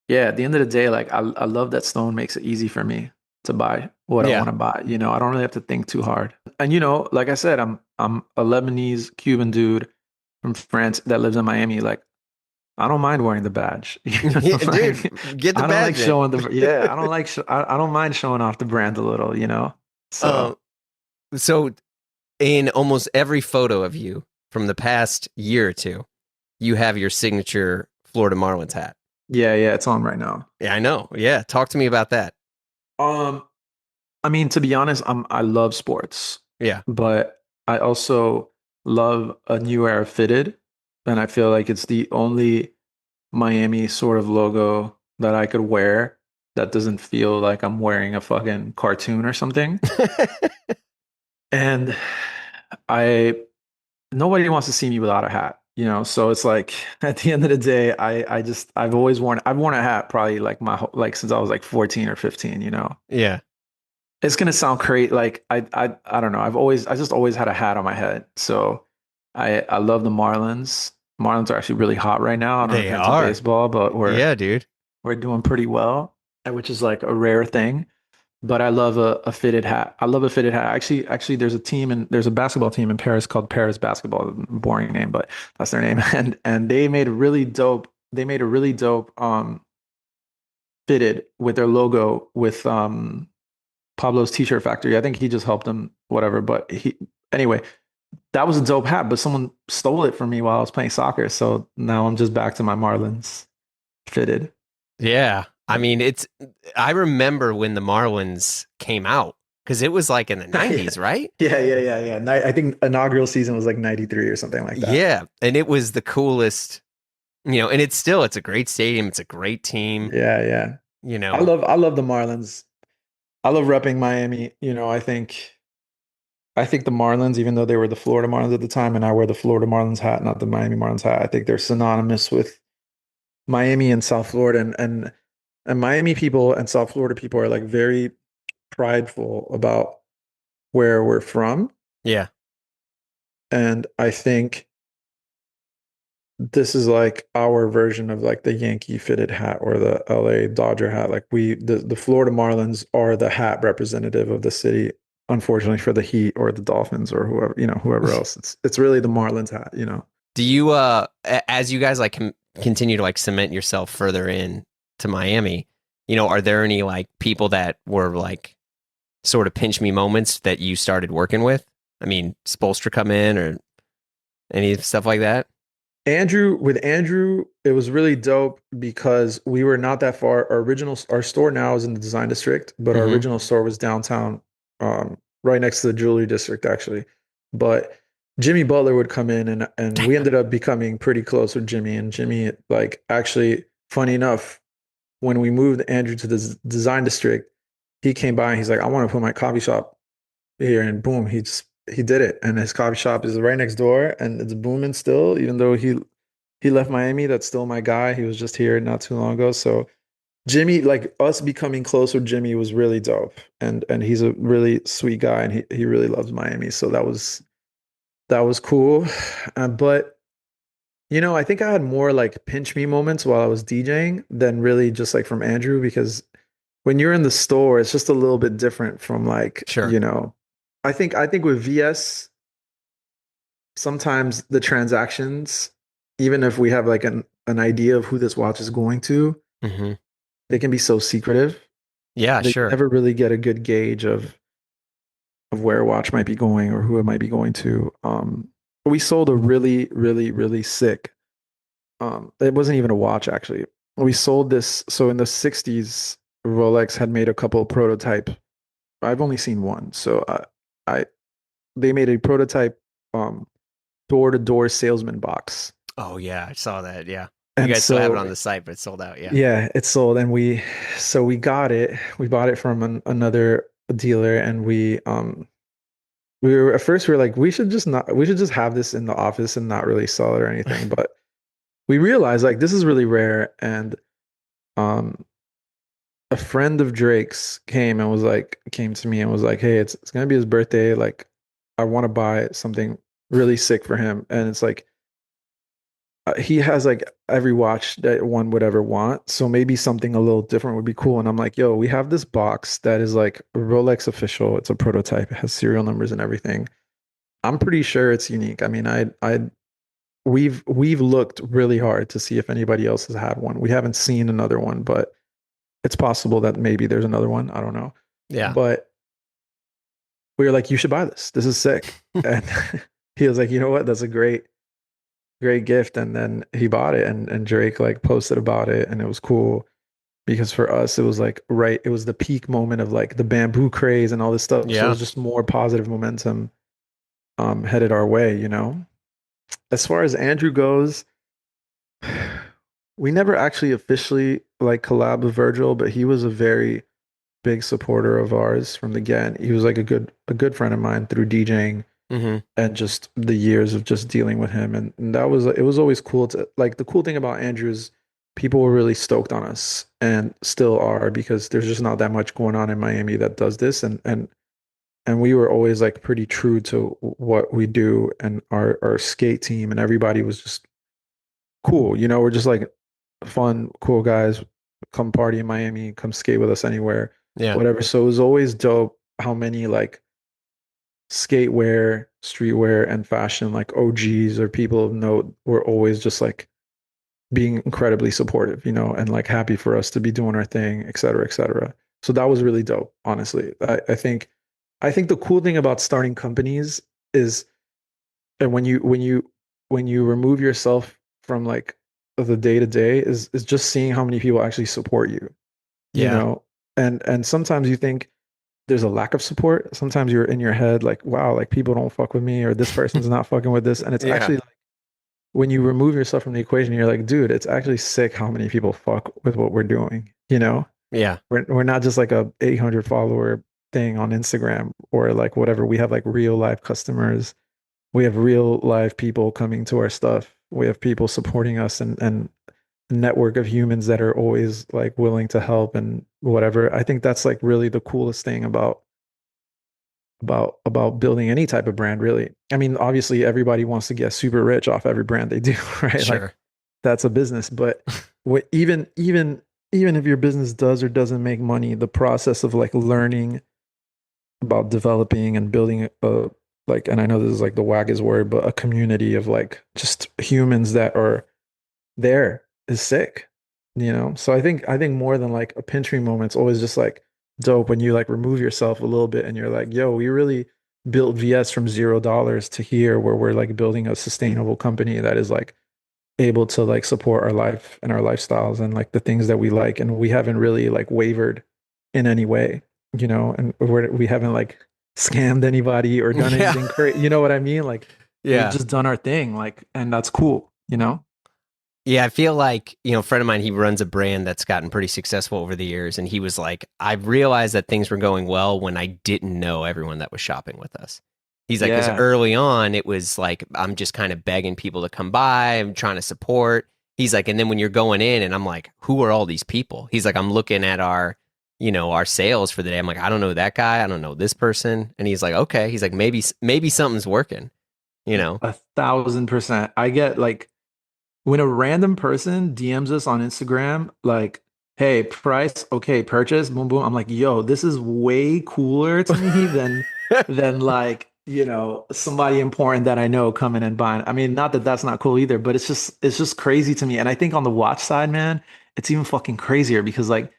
yeah, at the end of the day, like I love that Stone makes it easy for me to buy what I Yeah. want to buy. I don't really have to think too hard. And like I said, I'm a Lebanese Cuban dude from France that lives in Miami. Like I don't mind wearing the badge. Yeah, dude, Like get the I don't like badge then. showing the yeah, I don't like I don't mind showing off the brand a little. So um, so in almost every photo of you from the past year or two, you have your signature Florida Marlins hat. yeah, yeah, it's on right now. Yeah, I know. Yeah. Talk to me about that. Um, I mean, to be honest, I love sports, Yeah. but I also love a new era fitted, and I feel like it's the only Miami sort of logo that I could wear that doesn't feel like I'm wearing a fucking cartoon or something. And I nobody wants to see me without a hat, so it's like at the end of the day, I've worn a hat probably like like since I was like 14 or 15. Yeah. It's gonna sound crazy. Like I don't know. I just always had a hat on my head. So I love the Marlins. Marlins are actually really hot right now. I don't know if They you're into are. baseball, but Yeah, dude. we're doing pretty well, which is like a rare thing. But I love a fitted hat. I love a fitted hat. Actually, there's a basketball team in Paris called Paris Basketball. Boring name, but that's their name. And they made a really dope. They made a really dope fitted with their logo with Pablo's T-shirt factory. I think he just helped them, whatever. But anyway, that was a dope hat. But someone stole it from me while I was playing soccer. So now I'm just back to my Marlins fitted. Yeah. I mean, I remember when the Marlins came out because it was like in the Yeah, 90s, right? yeah. I think inaugural season was like 93 or something like that. Yeah. And it was the coolest, and it's a great stadium. It's a great team, Yeah, yeah. you I know. love I love the Marlins. I love repping Miami. I think the Marlins, even though they were the Florida Marlins at the time, and I wear the Florida Marlins hat, not the Miami Marlins hat, I think they're synonymous with Miami and South Florida, and Miami people and South Florida people are like very prideful about where we're from, Yeah. and I think this is like our version of like the Yankee fitted hat or the LA Dodger hat. Like the Florida Marlins are the hat representative of the city. Unfortunately for the Heat or the Dolphins or whoever, whoever else, it's really the Marlins hat. Do you as you guys like continue to like cement yourself further in to Miami, are there any like people that were like sort of pinch me moments that you started working with? I mean, Spolstra come in or any stuff like that? With Andrew, it was really dope because we were not that far. Our store now is in the design district, but our Mm-hmm. original store was downtown, right next to the jewelry district, actually. But Jimmy Butler would come in, and we ended up becoming pretty close with Jimmy. And Jimmy, like, actually, funny enough, when we moved Andrew to the design district, he came by and he's like, I want to put my coffee shop here, and boom, he did it. And his coffee shop is right next door, and it's booming still, even though he left Miami. That's still my guy. He was just here not too long ago. So Jimmy, like us becoming close with Jimmy was really dope. And he's a really sweet guy, and he really loves Miami. So that was cool. But I think I had more like pinch me moments while I was DJing than really just like from Andrew, because when you're in the store, it's just a little bit different from like, Sure. I think with VS, sometimes the transactions, even if we have like an idea of who this watch is going to, Mm-hmm. they can be so secretive Yeah, that you sure. never really get a good gauge of where a watch might be going or who it might be going to. We sold a really, really, really sick. It wasn't even a watch actually. We sold this. So in the '60s, Rolex had made a couple of prototype. I've only seen one. So I they made a prototype um, door-to-door salesman box. Oh yeah, I saw that. Yeah. You And guys still have it so on the site, but it's sold out. Yeah. yeah, it sold, and we got it. We bought it from another dealer, and we were at first we were like, we should just have this in the office and not really sell it or anything. But we realized like this is really rare, and um a friend of Drake's came to me and was like, hey, it's gonna be his birthday. Like, I want to buy something really sick for him. And it's like he has like every watch that one would ever want. So maybe something a little different would be cool. And I'm like, yo, we have this box that is like Rolex official. It's a prototype. It has serial numbers and everything. I'm pretty sure it's unique. I mean, we've looked really hard to see if anybody else has had one. We haven't seen another one, but it's possible that maybe there's another one. I don't know. Yeah. But we were like, you should buy this. This is sick. And he was like, you know what? That's a great gift. And then he bought it, and Drake like posted about it, and it was cool because for us it was like it was the peak moment of like the bamboo craze and all this stuff. So it Yeah. was just more positive momentum headed our way. As far as Andrew goes, we never actually officially like collab with Virgil, but he was a very big supporter of ours from the get. He was like a good friend of mine through DJing Mm-hmm. and just the years of just dealing with him. And that was it was always cool to like the cool thing about Andrew is people were really stoked on us and still are because there's just not that much going on in Miami that does this. And we were always like pretty true to what we do, and our skate team and everybody was just cool. We're just like fun, cool guys. Come party in Miami, come skate with us anywhere, Yeah. whatever. So it was always dope how many like skatewear, streetwear, and fashion like OGs or people of note were always just like being incredibly supportive, and like happy for us to be doing our thing, et cetera, et cetera. So that was really dope, honestly. I think the cool thing about starting companies is, and when you remove yourself from like the day to day, is just seeing how many people actually support you, you Yeah. know. And sometimes you think there's a lack of support. Sometimes you're in your head like, wow, like people don't fuck with me, or this person's not fucking with this. And it's Yeah. actually like when you remove yourself from the equation, you're like, dude, it's actually sick how many people fuck with what we're doing. Yeah. We're not just like a 800 follower thing on Instagram or like whatever. We have like real life customers. We have real live people coming to our stuff. We have people supporting us, and a network of humans that are always like willing to help and whatever. I think that's like really the coolest thing about building any type of brand, really. I mean, obviously everybody wants to get super rich off every brand they do, right? Like Sure. that's a business. But even if your business does or doesn't make money, the process of like learning about developing and building a like, and I know this is like the waggest word, but a community of like just humans that are there is sick, you know? So I think more than like a pinch me moment, it's always just like dope when you like remove yourself a little bit and you're like, yo, we really built VS from $0 to here where we're like building a sustainable company that is like able to like support our life and our lifestyles and like the things that we like. And we haven't really like wavered in any way, you know, and we haven't like scammed anybody or done Yeah. anything crazy. You know what I mean? Like we've Yeah. just done our thing, like, and that's cool, you know? Yeah, I feel like, a friend of mine, he runs a brand that's gotten pretty successful over the years. And he was like, I realized that things were going well when I didn't know everyone that was shopping with us. He's like, because Yeah. early on, it was like, I'm just kind of begging people to come by. I'm trying to support. He's like, and then when you're going in and I'm like, who are all these people? He's like, I'm looking at our sales for the day. I'm like, I don't know that guy. I don't know this person. And he's like, okay. He's like, maybe something's working, you know? 1,000%. I get like when a random person DMs us on Instagram, like, hey, price, okay, purchase, boom, boom. I'm like, yo, this is way cooler to me than like, you know, somebody important that I know coming and buying. I mean, not that that's not cool either, but it's just crazy to me. And I think on the watch side, man, it's even fucking crazier because like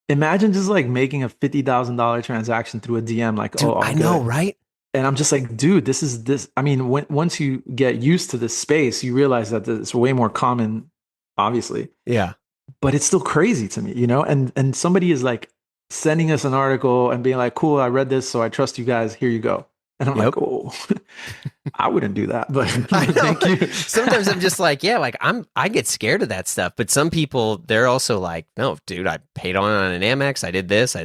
imagine just like making a $50,000 transaction through a DM, like, oh, Dude, all I know, good. right? And I'm just like, dude, this is this. I mean, once you get used to this space, you realize that it's way more common, obviously, Yeah. but it's still crazy to me, you know? And somebody is like sending us an article and being like, cool, I read this, so I trust you guys. Here you go. And I'm like, Yep. oh, I wouldn't do that, but, I but know. thank you. Sometimes I'm just like, yeah, like I get scared of that stuff. But some people, they're also like, no, dude, I paid on an Amex. I did this.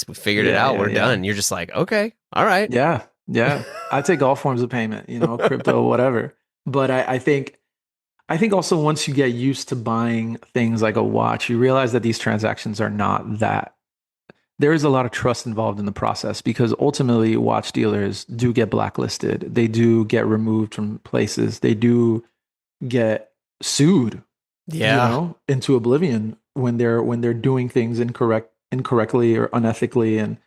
We figured it Yeah, out. yeah, We're yeah. done. You're just like, okay, all right. Yeah, yeah. I take all forms of payment, you know, crypto, whatever. But I think also once you get used to buying things like a watch, you realize that these transactions are not that. There is a lot of trust involved in the process because ultimately watch dealers do get blacklisted. They do get removed from places. They do get sued, you Yeah. know, into oblivion when they're doing things incorrectly or unethically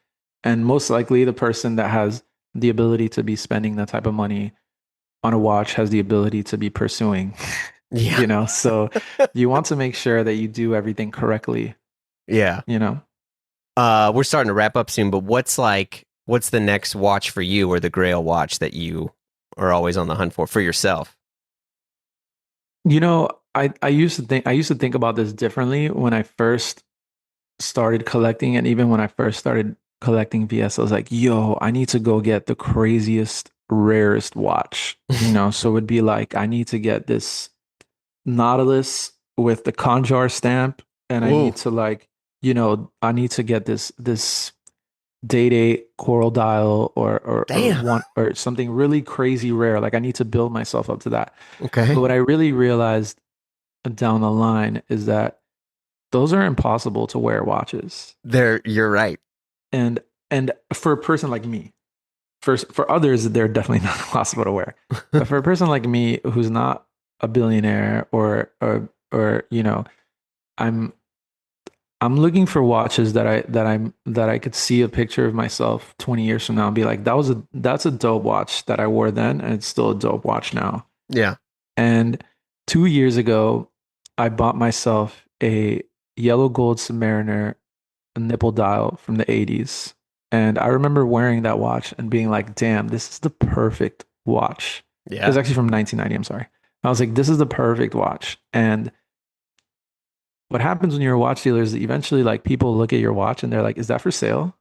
and most likely the person that has the ability to be spending that type of money on a watch has the ability to be pursuing, Yeah. you know? So you want to make sure that you do everything correctly, Yeah. you know? We're starting to wrap up soon, but what's the next watch for you or the grail watch that you are always on the hunt for yourself? You know, I used to think about this differently when I first started collecting and even when I first started collecting VS, I was like, yo, I need to go get the craziest, rarest watch. You know, so it would be like I need to get this Nautilus with the Conjar stamp, and I Ooh, need to like, you know, I need to get this Day coral dial or damn. one or something really crazy rare. Like I need to build myself up to that. But Okay. what I really realized down the line is that those are impossible to wear watches. You're right. And and for a person like me, for others, they're definitely not possible to wear. But for a person like me who's not a billionaire or you know, I'm I'm looking for watches that I could see a picture of myself 20 years from now and be like, that's a dope watch that I wore then, and it's still a dope watch now. Yeah. And 2 years ago, I bought myself a yellow gold Submariner nipple dial from the 80s. And I remember wearing that watch and being like, damn, this is the perfect watch. It was Yeah. actually from 1990, I'm sorry. I was like, this is the perfect watch. And what happens when you're a watch dealer is that eventually like people look at your watch and they're like, is that for sale?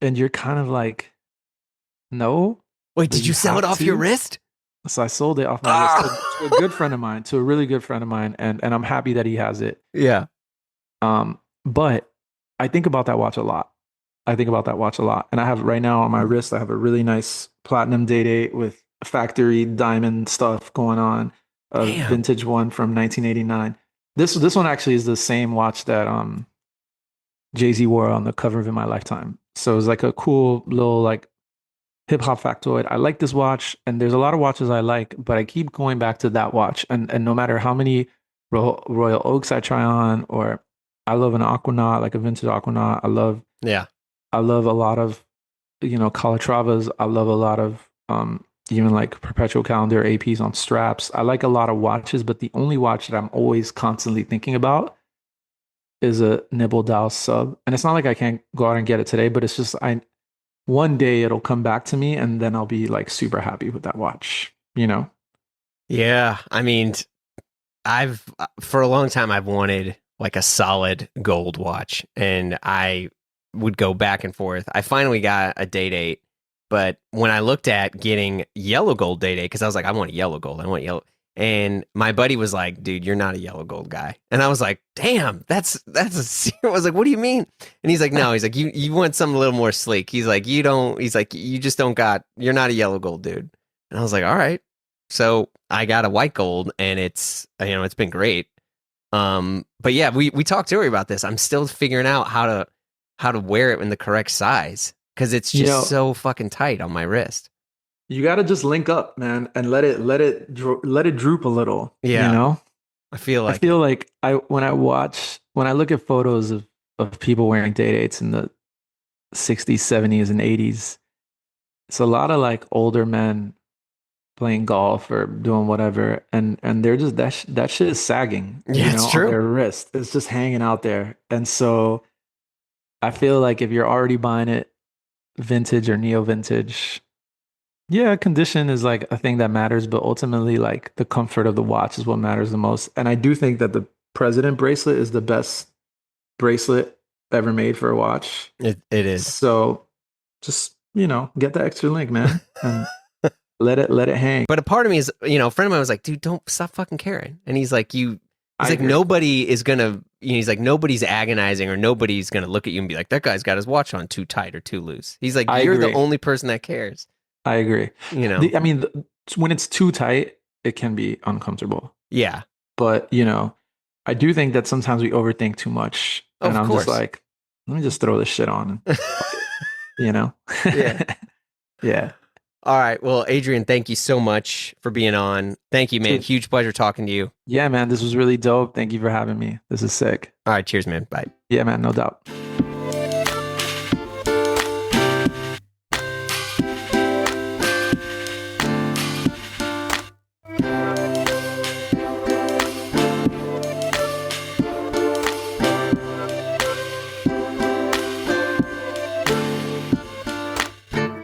And you're kind of like, no, Wait, but did you you sell it have off your to. wrist? So I sold it off my wrist to a Ah. good friend of mine, to a really good friend of mine, and I'm happy that he has it. Yeah. But I think about that watch a lot. I think about that watch a lot, and I have right now on my wrist. I have a really nice platinum Day with factory diamond stuff going on, a Damn. vintage one from 1989. This one actually is the same watch that Jay-Z wore on the cover of In My Lifetime. So it's like a cool little like hip hop factoid. I like this watch, and there's a lot of watches I like, but I keep going back to that watch. And no matter how many Royal Oaks I try on, or I love an Aquanaut, like a vintage Aquanaut. Yeah. I love a lot of, Calatravas. I love a lot of even like perpetual calendar APs on straps. I like a lot of watches, but the only watch that I'm always constantly thinking about is a Nibble Dow sub. And it's not like I can't go out and get it today, but it's just I one day it'll come back to me and then I'll be like super happy with that watch, you know? Yeah. I mean, I've for a long time I've wanted like a solid gold watch, and I would go back and forth. I finally got a Day-Date, but when I looked at getting yellow gold Day-Date, because I was like, I want a yellow gold, I want yellow. And my buddy was like, dude, you're not a yellow gold guy. And I was like, damn, that's I was like, what do you mean? And he's like, no, he's like, you want something a little more sleek. He's like, you just don't you're not a yellow gold dude. And I was like, all right. So I got a white gold, and it's been great. But yeah, we talked earlier about this. I'm still figuring out how to wear it in the correct size, because it's just so fucking tight on my wrist. You got to just link up, man, and let it droop a little. Yeah. You know, I feel like when I look at photos of people wearing Day-Dates in the 60s, 70s, and 80s, it's a lot of like older men playing golf or doing whatever, and they're just that shit is sagging. Yeah, it's true. On their wrist, it's just hanging out there, and so I feel like if you're already buying it vintage or neo vintage, yeah, condition is like a thing that matters, but ultimately, like the comfort of the watch is what matters the most. And I do think that the President bracelet is the best bracelet ever made for a watch. It is. So just, get the extra link, man, and let it hang. But a part of me is, a friend of mine was like, dude, don't stop fucking caring. And he's like, nobody is gonna, he's like, nobody's agonizing, or nobody's gonna look at you and be like, that guy's got his watch on too tight or too loose. He's like, you're the only person that cares. I agree. When it's too tight, it can be uncomfortable. Yeah. But, I do think that sometimes we overthink too much. And I'm just like, let me just throw this shit on. Yeah. Yeah. All right. Well, Adrian, thank you so much for being on. Thank you, man. Huge pleasure talking to you. Yeah, man. This was really dope. Thank you for having me. This is sick. All right. Cheers, man. Bye. Yeah, man. No doubt.